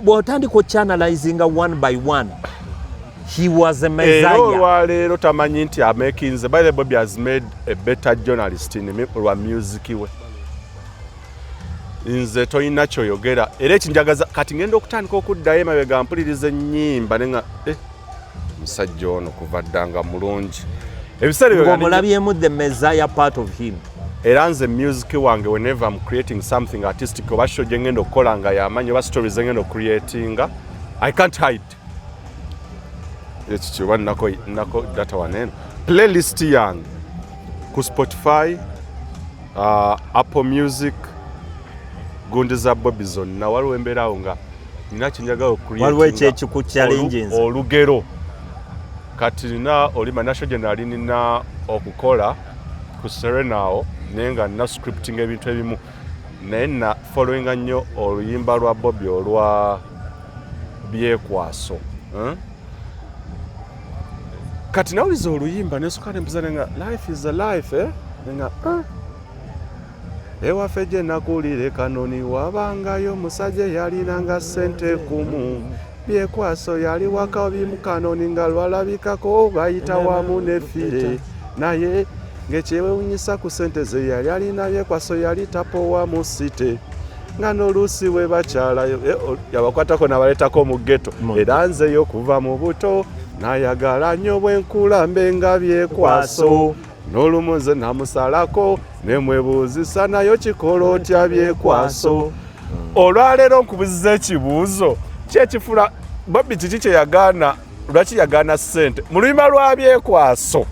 B: bw'otandika ochannalizinga one by one, he was a messiah.
A: Leero tamanyi nti amakinze. By the Bobby has made a better journalist in lwa music we. Nze toyina kyoyogera era ekinjagaza kati ngenda okutandika okuddayo emabega mpuliriza ennyimba nenga musajja ono kuva ddanga mulungi ebiseera
B: omulabyemu the messiah part of him.
A: Era nze music wange whenever I'm creating something artistic oba show gye ngenda okukola nga yamanyi oba stories ze ngenda creatinga I can't hide. Ekyo kiba nako data waneno playlist yange ku Spotify, Apple Music, gundi za Bobby zonna waliwo embeera awo nga nina kinjagala
B: waliwo ekyo ku challenges
A: olugero kati nina olima national general nina okukola ku Serenao nenga na scripting ebintu ebimu naye na following nnyo oluyimba lwa Bobby olwa byekwaso kati nawuliza oluyimba nesoka nembuza nenga life is a life nenga ewaffe gye nakulire kanoni wabangayo musajja yalinanga ssente kumu byekwaso yali waka bimu kanoni nga lwalabikako bayita wamu nefire naye ng'ekyewuunyisa ku ssente ze yali alina byekwaso yali tapowa mu site nga n'oluusi we bakyalayo yabakwatako n'abaleetako mu ghetto era nzeyo kuva mu buto nayagala nnyo bwenkula mbe nga byekwaso n'olumu nze namusalako nemwebuuzisa nayo kikola otya byekwaso. Olwaleero nkubuziza ekibuuzo kyekifula Bobby kiki kye yagaana lwaki yagaana ssente mu luyimba lwa byekwaso.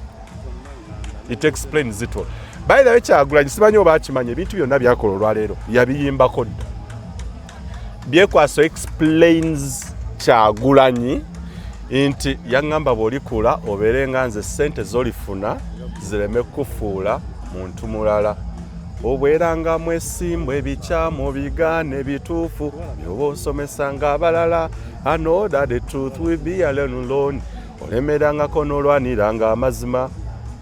A: It explains it all. By the way Kyagulanyi simanyi oba akimanya ebintu byonna byakola olwaleero yabiyimbako dda. Byekwaso explains Kyagulanyi nti yaŋŋamba bw'olikula obeere nga nze ssente z'olifuna zireme kufuula muntu mulala obweranga mwesimbu ebikyamu bigaane bituufu byoba osomesanga abalala I know that the truth will be alone olemerangako n'olwaniranga amazima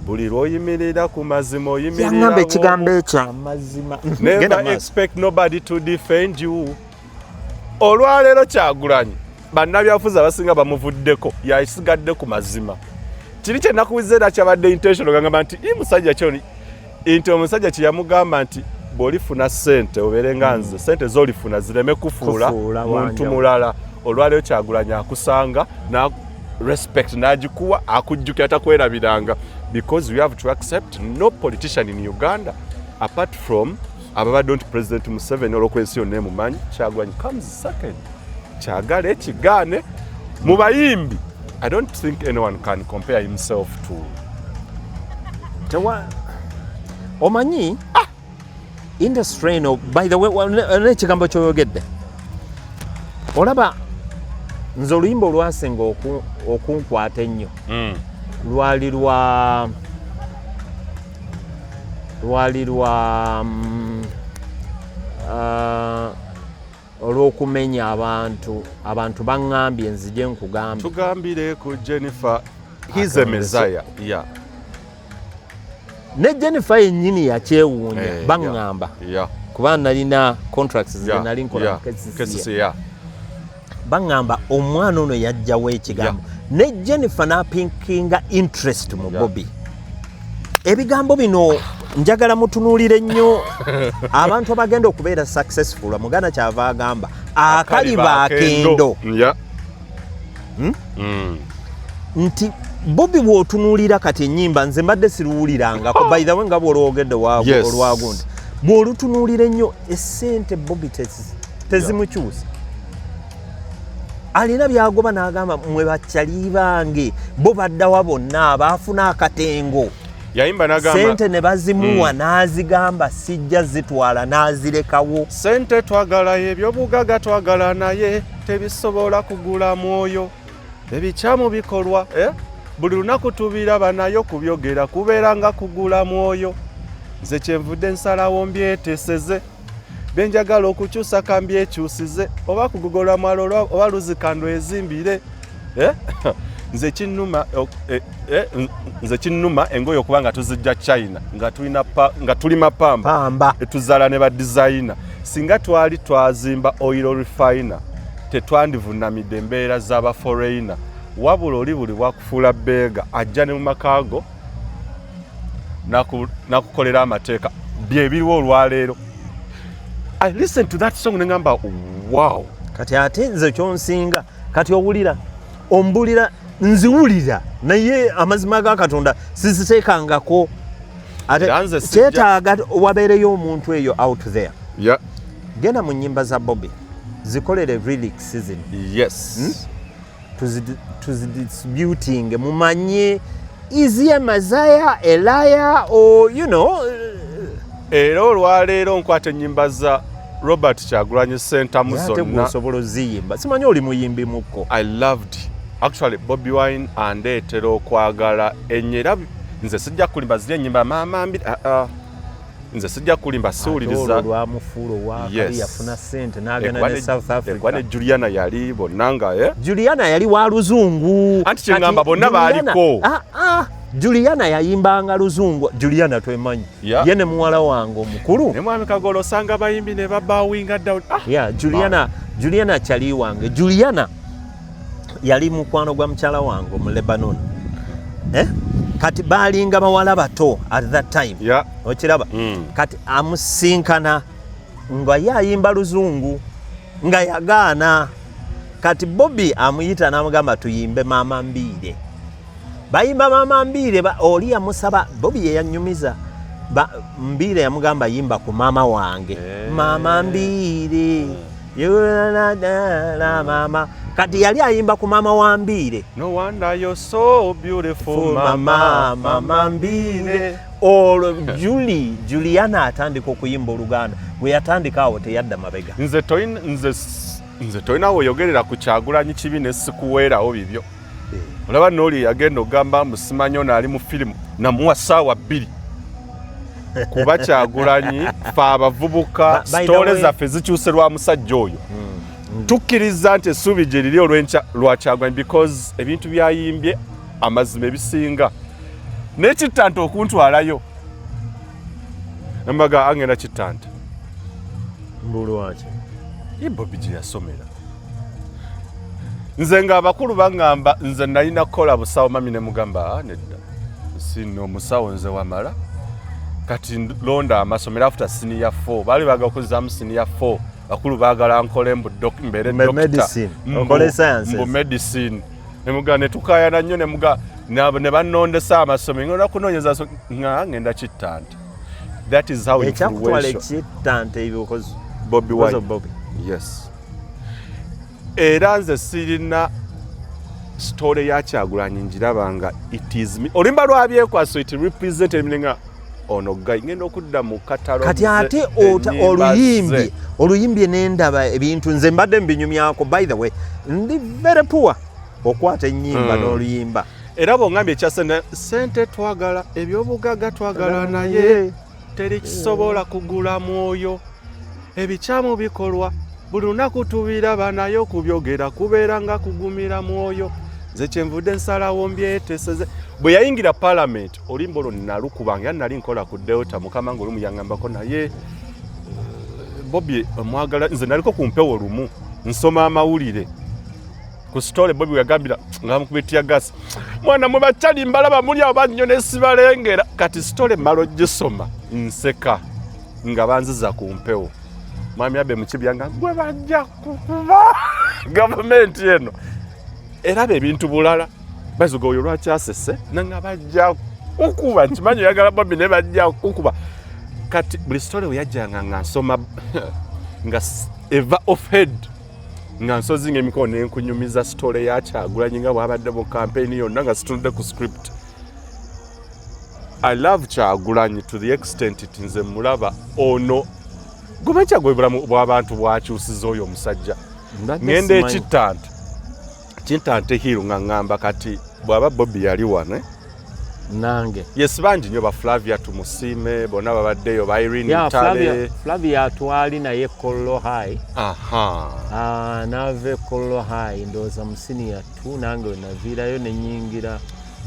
A: buli lw'oyimirira ku mazima oyimirira
B: ekigambo eky'amazima.
A: Never expect nobody to defend you. Olwaleero Kyagulanyi bannabyafuzi abasinga bamuvuddeko yasigadde ku mazima. Kiri kye nakuwizera kyabadde intention ogamba nti musajja kyoni nti omusajja kye yamugamba nti bw'olifuna ssente obeere nga nze ssente z'olifuna zireme kufuula muntu mulala. Olwaleero Kyagulanyi akusanga na respect n'agikuwa akujjukira takwerabiranga because we have to accept no politician in Uganda apart from ababadde nti President Museveni olw'okwensi yonna emumanyi Kyagulanyi comes second. Kyagala ekigaane mu bayimbi I don't think anyone can compare himself to
B: omanyi industry no. By the way n'ekigambo kyoyogedde olaba nze oluyimba olwasenga okunkwata ennyo lwali lwa olw'okumenya abantu baŋŋambye nzije nkugambe
A: tugambire ku Jennifer he's a messiah
B: ne Jennifer yennyini yakyewuunya baŋŋamba kuba nalina contracts ze nali nkola baŋŋamba omwana ono yajjawo ekigambo ne Jennifer n'apinkinga interest mu Bobby. Ebigambo bino njagala mutunuulire nnyo abantu abagenda okubeera successful. Muganda kyava agamba akali baakendo nti Bobby bw'otunuulira kati ennyimba nze mbadde siruwulirangako by the way nga bw'olwogedde olwagundi bw'olutunuulira ennyo essente Bobby tezimukyusa alina byagoba n'agamba mwe bakyali bange bo baddawa bonna abaafuna akatengo
A: yayimba n'agamba
B: sente ne bazimuwa n'azigamba sijja zitwala n'azirekawo
A: sente twagala ebyobugagga twagala naye tebisobola kugula mwoyo ebikyamu bikolwa buli lunaku tubiraba nayo kubyogera kubeera nga kugula mwoyo nze kyenvudde nsalawo mbyeteeseze benjagala okukyusa kambyekyusize oba kugogola mwalo oba luzikando ezimbire nze kinnuma engoye okuba nga tuzijja China nga tuli mapamba etuzaala ne badizayina singa twali twazimba oil refiner tetwandivunamidde embeera z'abaforeyina wabula oli buli bwakufuula beega ajja ne mu makaago nakukolera amateeka byebiriwo olwaleero. I listened to that song nengamba wow.
B: Kati ate nze kyonsinga kati owulira ombulira nziwulira naye amazima ga Katonda siziteekangako ate kyetaaga wabeereyo omuntu eyo out there.
A: Yeah.
B: Genda mu nnyimba za Bobby zikolere lyrics season.
A: Yes.
B: Tuzidistributing mumanye is he a Messiah, a liar, or you know.
A: Era olwaleero nkwata ennyimba za Robert Kyagulanyi Ssentamu zonna
B: osobola oziyimba simanyi oli muyimbi muko.
A: I loved actually Bobby Wine andeetera okwagala ennyera nze sijja kulimba ziri ennyimba maama mbiri nze sijja kulimba siwuliriza
B: olwamufuula owakali yafuna ssente n'agenda ne South Africa
A: ekwane Juliana yali bonna nga
B: Juliana yali wa luzungu
A: anti kyengamba bonna baaliko
B: Juliana yayimbanga luzungu. Juliana twemanyi ye ne muwala wange omukulu
A: ne mwami Kagolo osanga bayimbi ne babawinga down.
B: Juliana kyali wange. Juliana yali mukwano gwa mukyala wange mu Lebanon. Kati baalinga bawala bato at that time. Okiraba kati amusinkana nga yayimba luzungu nga yagaana. Kati Bobby amuyita n'amugamba tuyimbe Mama Mbire. Bayimba Mama Mbire oli yamusaba Bobby yanyumiza Mbire yamugamba yimba ku mama wange Mama Mbire yulala mama kati yali ayimba ku mama wa Mbire.
A: No wonder you're so beautiful mama Mbire.
B: Juliana atandika okuyimba Oluganda gwe yatandika awo teyadda mabega.
A: Nze toyina weyogerera ku Kyagulanyi kibi ne sikuweerawo bibyo. Olaba n'oli yagenda ogamba musimanyo naali mu firimu namuwa ssaawa 2 kuba Kyagulanyi fe abavubuka sitole zaffe zikyuse lwa musajja oyo tukkiriza nti essuubi gye liri olw'enkya lwa Kyagulanyi because ebintu byayimbye amazima ebisinga n'ekittanta okuntwalayo nambaga angenda kittanta
B: mbulu waki
A: ye Bobby gye yasomera nze nga abakulu bangamba nze nalina kukola busawo mami ne mugamba nedda sino omusawo nze wamala kati londa amasomero after senior 4 bali baga okuzzaamu senior 4 bakulu baagala nkole mbere
B: medicine okole sciences
A: mbu medicine ne mugamba ne tukayana nnyo ne bannondesa amasomero ngenda kunoonyeza ngenda kittanta. That is how
B: influential kittanta because
A: Bobby Wine. Yes. Era nze sirina story ya Kyagulanyi njiraba nga it is me. Olimba lwabyekwaso it represented meaning ono guy ngenda okudda mu katalo.
B: Kati ate oluyimbi n'endaba ebintu nze mbadde mbinyumyako by the way ndi very poor okwata ennyimba n'oluyimba.
A: Era bongambye ekyasene sente twagala ebyobugagga twagala naye teri kisobola kugula mwoyo ebikyamu bikolwa buli lunaku tubiraba nayo kubyogera kubeera nga kugumira mwoyo nze kyenvudde nsalawo mbyeteeseze. Bwe yayingira parliament olimba olwo nalukubanga nali nkola ku Delta mukama nga olumu yangambako naye Bobby mwagala nze naliko ku mpewo lumu nsoma amawulire ku story Bobby yagambira nga mukubitya gas mwana mwe bakyali mbalaba muli abo bannyo ne sibalengera kati story malo gisoma nseka nga banziza ku mpewo. Mwami abe mukibyanga gwe bajja kukuba government eno era ebintu bulala bazugo oyo lwaki asese nanga bajja kukuba nkimanyi oyagala Bobby ne bajja kukuba kati buli story oyajjanga nga nsoma nga eva off head nga nsozinga emikono enkunyumiza story ya Kyagulanyi nga bwabadde mu campaign yonna nga situnudde ku script. I love Kyagulanyi to the extent it nze mulaba ono gumecha gwebulamu bw'abantu bwakyusiza oyo omusajja ngende ekitante hiro nga ngamba kati bwaba Bobby yali wane
B: nange
A: yes banji nyo ba Flavia tumusime bona babaddeyo ba Irene Tale
B: Flavia twali naye Kollo High
A: nave
B: Kollo High ndoza musini ya tu nange navirayo nenyingira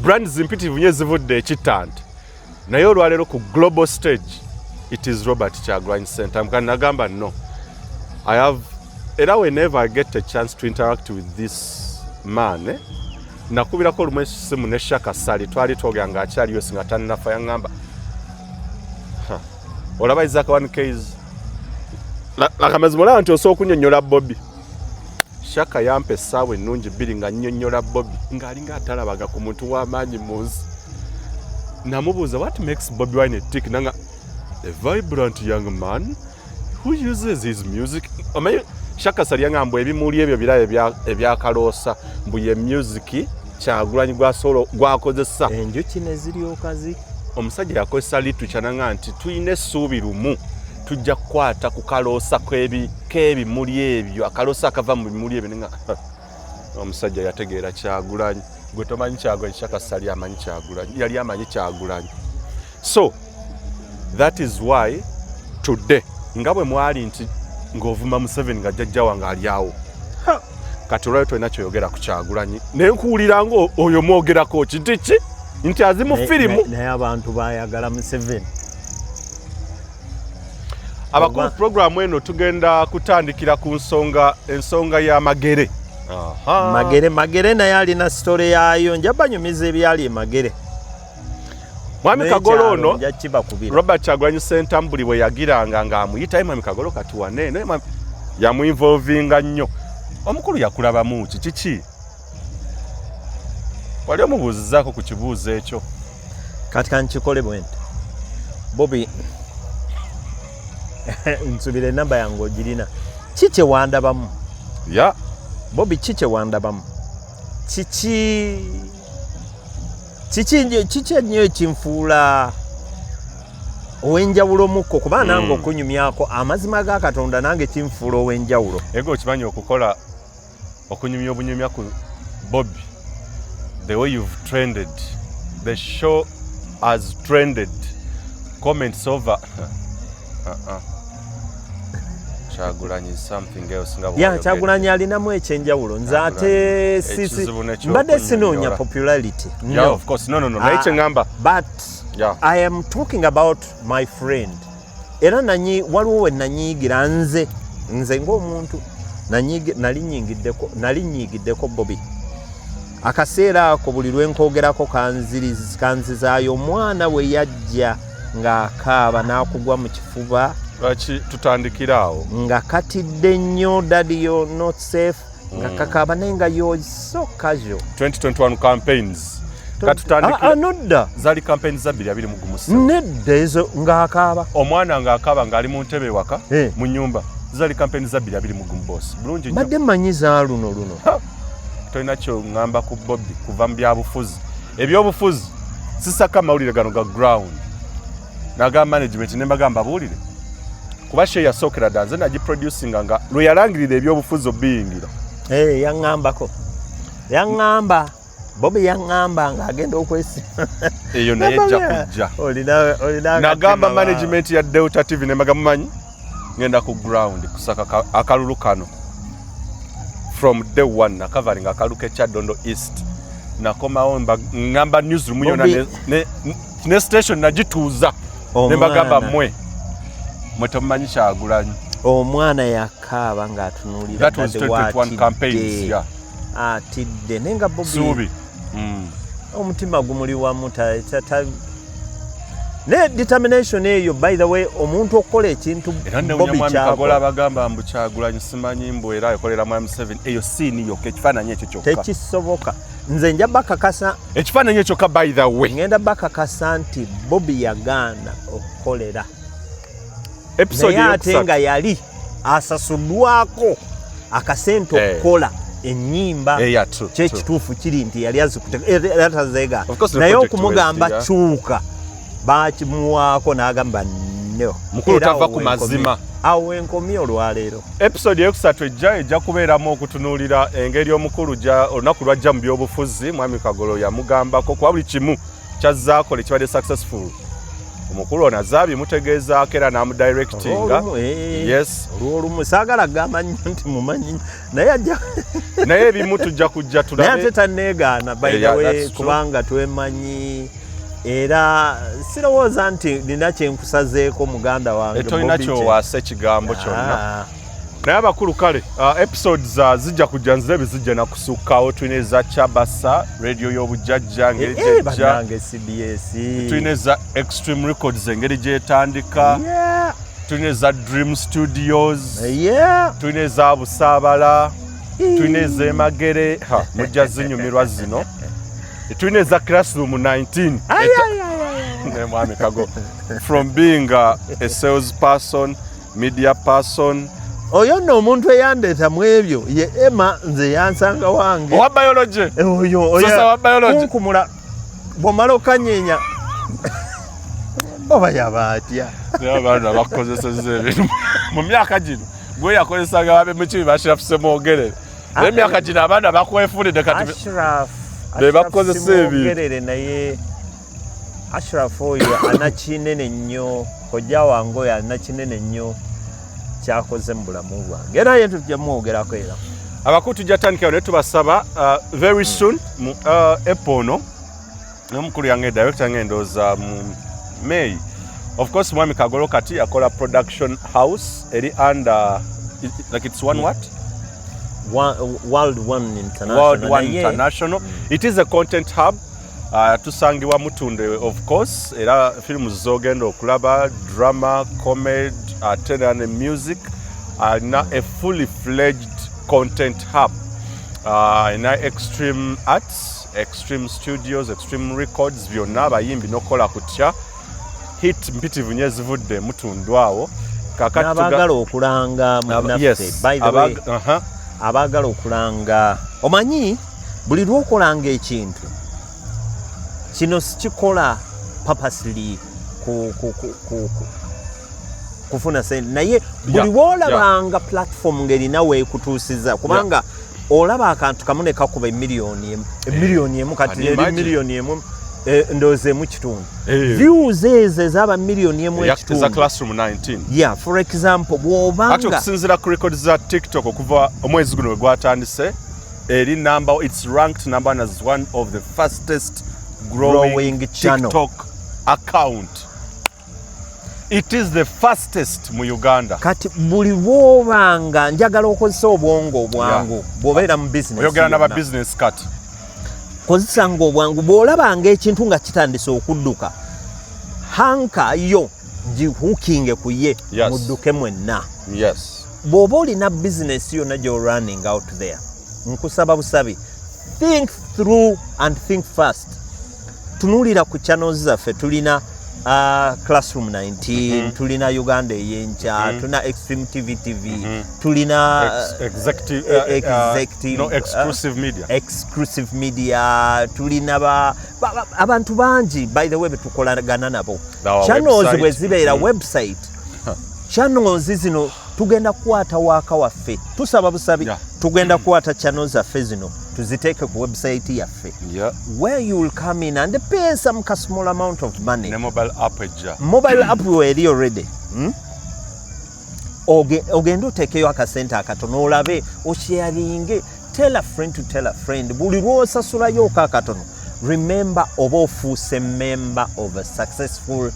A: brands impitivu nye zivudde ekitante naye olwalero ku global stage it is Robert Kyagulanyi Center nagamba no I have whenever I get a chance to interact with this man nakubirako olumwe simu ne Shaka Sali twali twogera nga akyaliyo singa tannafa yangamba olaba Isaac 1Ks lakamazima olaba nti osobola okunnyonnyola Bobby. Shaka yampa essaawa ennungi bbiri nga nnyonnyola Bobby ng'alinga atalabaga ku muntu w'amaanyi mu nsi. Namubuuza what makes Bobby Wine tick nanga a vibrant young man who uses his music. Shaka Sali yangamba ebimuli ebyo birala ebyakaloosa mbu ye music Kyagulanyi gwakozesa
B: enjuki ne ziryoka zi
A: omusajja yakozesa literature nanga nti tuyina essuubi lumu tujja kukwata ku kaloosa k'ebimuli ebyo akaloosa akava mu bimuli ebyo nga omusajja yategeera Kyagulanyi gwe tomanyi Kyagulanyi Shaka Sali amanyi Kyagulanyi yali amanyi Kyagulanyi. So that is why today nga bwe mwali nti ng'ovuma Museveni nga jjajja wange ali awo kati olwayo tolina kyoyogera ku Kyagulanyi naye nkuwulira nga oyo mwogerako kintu ki nti azi mu firimu
B: naye abantu bayagala Museveni.
A: Abakulu programu eno tugenda kutandikira ku ensonga ya Magere.
B: Magere naye alina story yayo nja banyumiza ebyali e Magere.
A: Mwami Kagolo ono Robert Kyagulanyi Center mbuli bwe yagiranga nga amuyitayo Mwami Kagolo kati wanene yamuinvolvinga nnyo. Omukulu yakulabamu kiki wali omubuuzizaako ku kibuuzo ekyo
B: kati kankikole bwente Bobby nsubire namba yange ogirina kiki wandabamu Bobby kiki wandabamu kiki ennyo ekinfuula ow'enjawulo mukko kuba nange okunyumyako amazima ga Katonda nange kinfuula ow'enjawulo
A: ego okimanyi okukola okunyumya obunyumya ku Bobby the way you've trended the show has trended comments over Kyagulanyi is something else
B: Kyagulanyi alinamu ekyenjawulo nze ate mbadde sinoonya popularity
A: of course no naye kyengamba
B: but I am talking about my friend era waliwo we nanyiyigira nze ng'omuntu nali nyigiddeko Bobby akaseera ako buli lwenkoogerako kanzizaayo omwana we yajja ng'akaaba n'akugwa mu kifuba
A: lwaki tutandikira awo
B: nga katidde nnyo daddy you're not safe nga kakaaba naye nga you're so casual
A: 2021 campaigns katutandikira
B: nodda
A: zali campaigns za 2023
B: nedda ezo ng'akaaba
A: omwana ng'akaaba ng'ali mu ntebe waka mu nyumba zali campaigns za 2023 boss bulungi nnyo
B: badde mmanyiza luno
A: tolina kyo ngamba ku Bobby kuva mu byabufuzi ebyobufuzi sisaka mawulire gano ga ground naga management ne mbagamba buulire kuba she yasookera danze nagiproducinga nga lwe yalangirira ebyobufuzi obiyingira
B: yaŋŋamba Bobby yaŋŋamba ng'agenda okwesi
A: eyo naye ejja kujja nagamba management ya Delta TV ne mbagamba manyi ngenda ku ground kusaka akalulu kano from day one nakavaling akaluka ekya Dondo East nakomawo ngamba newsroom yona ne station nagituuza ne mbagamba mwe tomumanyi Kyagulanyi
B: omwana yakaaba ng'atunuulira
A: that was 2021 campaigns
B: atidde naye nga Bobby
A: suubi
B: omutima gumuli wamu ne determination eyo by the way omuntu okukola ekintu
A: era ne Mwami Kagola abagamba mbu Kyagulanyi simanyi mbu era akolera Mwami Museveni eyo siini yokka ekifaananyi ekyo kyokka
B: tekisoboka nze nja bakakasa
A: ekifaananyi ekyo by the way
B: ngenda bakakasa nti Bobby yagaana okukolera
A: episode
B: naye ate nga yali asasuddwako akasente okukola ennyimba kyekituufu kiri nti yali azikuteatazeega naye okumugamba kyuka bakimuwaako n'agamba no
A: mukulu tava ku mazima
B: awo enkomi olwaleero
A: episode eyokusatu ejja kubeeramu okutunuulira engeri omukulu olunaku lwajja mu byobufuzi Mwami Kagolo yamugambako kuba buli kimu kyazzaakole kibadde successful omukulu ono azaabi mutegeezaako era n'amudirectinga yes
B: olwolumu saagala gamba nnyo nti mumanyi naye ajja
A: naye ebimu tujja kujja tulabe
B: naye ate tanneegaana by the way kubanga twemanyi era sirowooza nti nina kyenkusazeeko muganda wange
A: tolina kyowaasa ekigambo kyonna naye abakulu kale episodes zijja kujja nzirebe zijja nakusukkawo tulina eza Kyabasa radio y'obujjajja ngeri gyejja
B: CBS
A: tulina eza Extreme Records engeri gyetandika tulina eza Dream Studios tulina eza Busaabala tulina eza Emagere mujja zinyumirwa zino tulina eza Classroom 19 Mwami Kago from being a sales person media person
B: oyo nno omuntu eyandeeta mu ebyo ye Emma nze yansanga wange
A: owa biology
B: oyo kunkumula bw'omala okanyeenya oba yaba atya
A: abaana bakozeseza ebintu mu myaka gino gwe yakozesanga babe mukibi Ashraf Semogerere emyaka gino abaana bakwefunidde kati bebakozesa ebintu
B: naye Ashraf oyo anakinene nnyo kojja wange oyo anakinene nnyo kyakoze mu bulamu bwange era ye tujja mwogerako era
A: abakulu tujja tandikira naye tubasaba very soon mu epono n'omukulu yange director yange ndowooza mu May of course Mwami Kagolo kati akola production house eri under like it's one what
B: World One International.
A: It is a content hub tusangibwa Mutunde of course era films zogenda okulaba drama comedy and music na a fully fledged content hub na Extreme Arts, Extreme Studios, Extreme Records byonna abayimbi nokola kutya hit mpitivu nyezivudde Mutundu awo
B: kakati abagala okulanga munaffe by the way abagala okulanga omanyi buli lwokolanga ekintu kino sikikola purposely kufuna sente naye buli wolabanga platform ng'erina weekutuusiza kubanga olaba akantu kamu ne kakuba emiliyoni emu kati eri miliyoni emu ndowooza emu kitundu views ezo ezaba miliyoni emu ekitundu
A: Classroom 19
B: yeah for example bw'obanga
A: ati okusinziira ku record za TikTok okuva omwezi guno we gwatandise eri number it's ranked number one as one of the fastest growing TikTok account. It is the fastest mu Uganda.
B: Kati buli lwobanga njagala okozesa obwongo obwangu bw'obeera mu business.
A: Oyogera n'aba business kati.
B: Kozesanga obwangu bw'olabanga ekintu nga kitandise okudduka. Hanka yo gihukinge ku ye mudduke mwenna.
A: Yes.
B: Bw'oba olina business yonna gy'o running out there. Nkusaba busabi. Think through and think fast. Tunulira ku channels zaffe tulina Classroom 19, tulina Uganda eyenkya, tulina Extreme TV, tulina exclusive media, tulina abantu bangi by the way betukolagana nabo. Channels bwe zibeera website. Channels zino tugenda kukwata waaka waffe. Tusaba busabi tugenda kukwata channels zaffe zino tuziteeke ku website yaffe. Where you will come in and pay some small amount of money.
A: Ne mobile app ejja.
B: Mobile app eri already. Ogenda oteekeyo akasente akatono olabe osharinge. Tell a friend to tell a friend. Buli lw'osasulayo akatono. Remember oba ofuuse member of a successful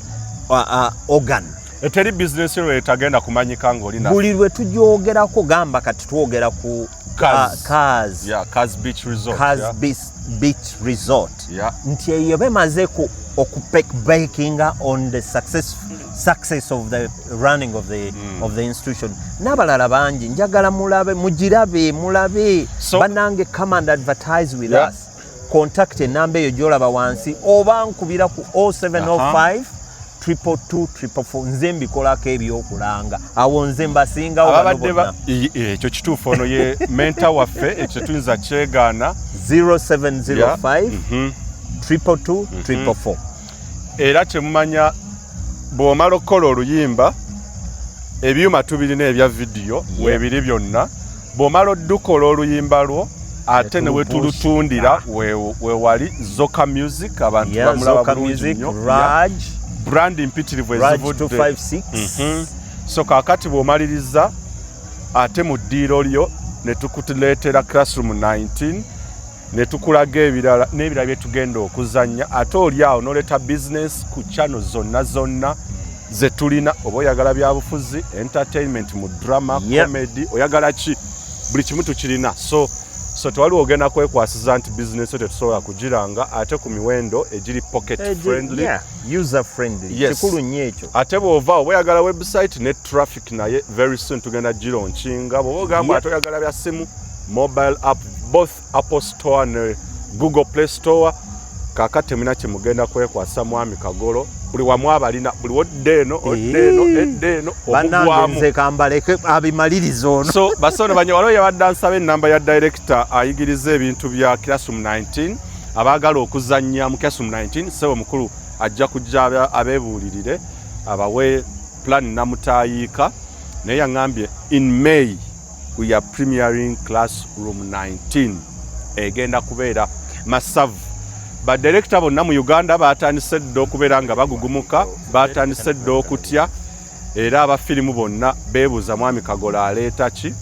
B: organ.
A: Eteri business yo etagenda kumanyika ng'olina.
B: Buli lwe tujyogerako gamba kati twogera ku Kaz.
A: Yeah, Kaz Beach Resort.
B: Kaz
A: yeah.
B: Beach Resort.
A: Yeah.
B: Nti eyo bemaze bakinga on the success of the running of the institution. N'abalala bangi njagala mulabe.
A: So,
B: banange come and advertise with
A: yeah.
B: us. Contact enamba eyo gyolaba wansi oba nkubira ku 0705 222 444 nze mbikolako ebyokulanga awo nze mbasingawo
A: ababadde ekyo kituufu ono ye menta waffe ekyo tuyinza kyegaana
B: 0705 222 444
A: era kyemumanya bw'omala okukola oluyimba ebyuma tubirina ebya vidiyo weebiri byonna bw'omala oddukola oluyimba lwo ate ne wetulutundira wewali Zoka Music abantu bamulaba bulungi nnyo brand mpitirivu ezivudde so kaakati bw'omaliriza ate mu ddiiro lyo ne tukuleetera Classroom 19 ne tukulaga ebirala n'ebirala bye tugenda okuzannya ate oli awo n'oleeta business ku channel zonna ze tulina oba oyagala byabufuzi entertainment mu drama comedy oyagala ki buli kimu tukirina so twali ogenda kwekwasiza nti business tetusobola kugiranga ate ku miwendo egiri pocket friendly
B: user friendly kikulu nnyo ekyo
A: ate bw'ova oba oyagala website ne traffic naye very soon tugenda gironkinga bw'oba ogamba ate oyagala bya simu mobile app both Apple Store ne Google Play Store kaakati temulina kye mugenda kwekwasa Mwami Kagolo buli wamu abalina buli oddeeno
B: bannange nze kambaleke abimaliriza ono
A: so basono banya waliwo yabadde ansaba ennamba ya director ayigiriza ebintu bya Classroom 19 abaagala okuzannya mu Classroom 19 sebo mukulu ajja kujja abeebuulirire abawe plan namutayiika naye yaŋŋambye in May we are premiering Classroom 19 egenda kubeera masavu badirekita bonna mu Uganda batandise dda okubeera nga bagugumuka batandise dda okutya era abafirimu bonna beebuuza Mwami Kagolo aleeta ki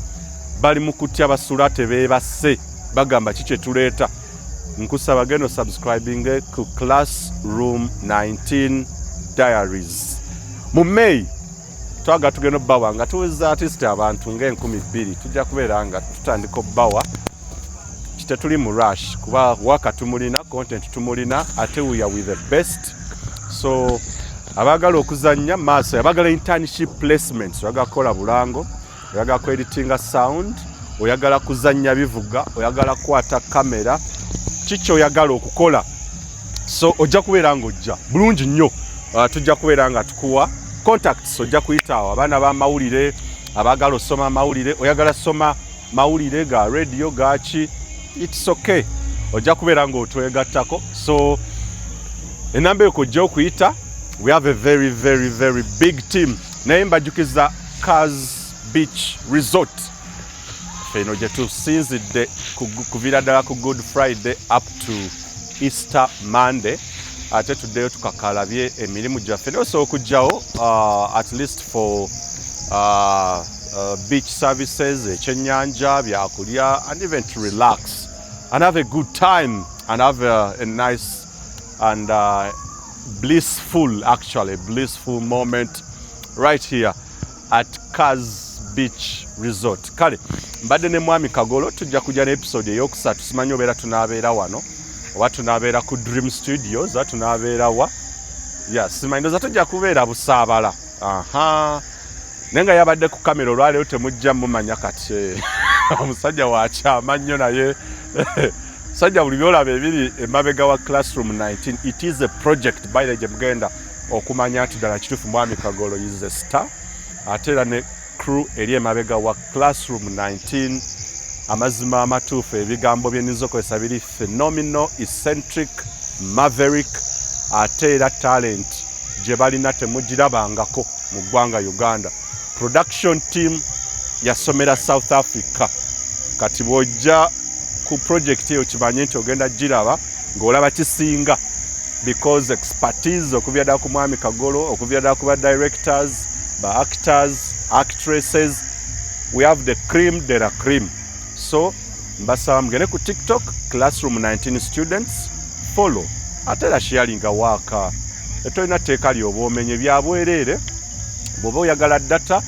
A: bali mu kutya basula tebeebase bagamba ki kye tuleeta nkusaba geno subscribing ku Classroom 19 Diaries mu May twaga tugenda obbawa nga tuweza artist abantu nga2,000 tujja kubeera nga tutandika obbawa tetuli mu rush kuba waka tumulina content tumulina ate we are with the best so abagala okuzannya maaso abagala internship placements oyagala kukola bulango oyagala ku editinga sound oyagala kuzannya bivuga oyagala kwata kamera kiki oyagala okukola so ojja kubeera nga ojja bulungi nnyo tujja kubeera nga tukuwa contacts ojja kuyita awo abaana b'amawulire abagala osoma amawulire oyagala soma mawulire ga radio gaki it's okay ojja kubeera nga otwegattako so enamba ekojja okuyita we have a very very very big team naye mbajjukiza Kaz Beach Resort eno gye tusinzidde kuviira ddala ku Good Friday up to Easter Monday ate tuddeyo tukakalabye emirimu gyaffe naye osobola okujjawo at least for beach services, ekyennyanja, byakulya, and even to relax and have a good time and have a nice and blissful moment right here at Kaz Beach Resort. Kale mbadde ne Mwami Kagolo tujja kujja ne episode eyokusatu simanyi obeera tunaabeera wano oba tunaabeera ku Dream Studios oba tunaabeera wa simanyi ndoza tujja kubeera Busaabala naye nga yabadde ku kamera olwaleero temujja mumanya kati omusajja wakyama nnyo naye sajja buli byolaba ebiri emabega wa Classroom 19 it is a project by the mugenda okumanya nti ddala kituufu Mwami Kagolo is a star ate era ne crew eri emabega wa Classroom 19 amazima amatuufu ebigambo bye nniza okozesa biri phenomenal, eccentric, maverick ate era talent gye balina temugirabangako mu ggwanga Uganda. Production team yasomera South Africa kati bw'ojja ku project eyo kimanye nti ogenda giraba ng'olaba kisinga because expertise okuvira ddala ku Mwami Kagolo okuvira ddala ku ba directors ba actors actresses we have the cream de la cream. So mbasaba mugende ku TikTok Classroom 19 students follow ate era sharing waka etolina tteeka ly'oba omenye bya bwereere bw'oba oyagala data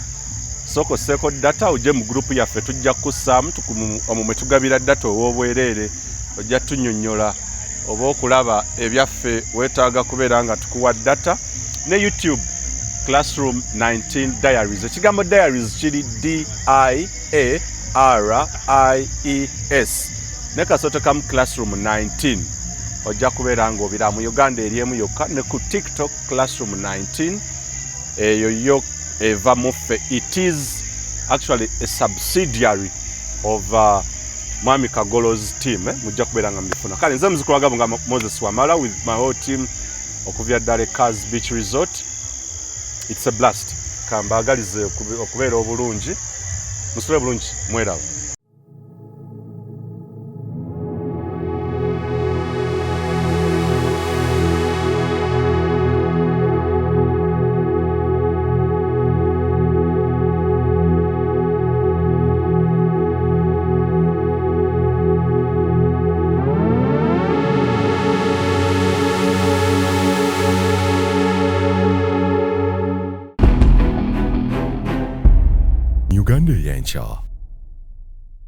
A: soko seko data uje mu group yaffe tujja kussaamu omumwe tugabira data ow'obwereere ojja tunyonnyola oba okulaba ebyaffe weetaaga kubeera nga tukuwa data ne YouTube Classroom 19 Diaries. Ekigambo diaries kiri D-I-A-R-I-E-S ne kasoto kamu Classroom 19 ojja kubeera nga obira mu Uganda eriemu yokka ne ku TikTok Classroom 19 eyo yo eva muffe. It is actually a subsidiary of Mwami Kagolo's team. Mujja kubeera nga mbifuna. Kale nze muzikulaga nga Moses Wamala with my whole team okuvya ddala Kaz Beach Resort. It's a blast. Kambagalize okubeera obulungi. Musule bulungi mweraba.
F: Uganda Yencha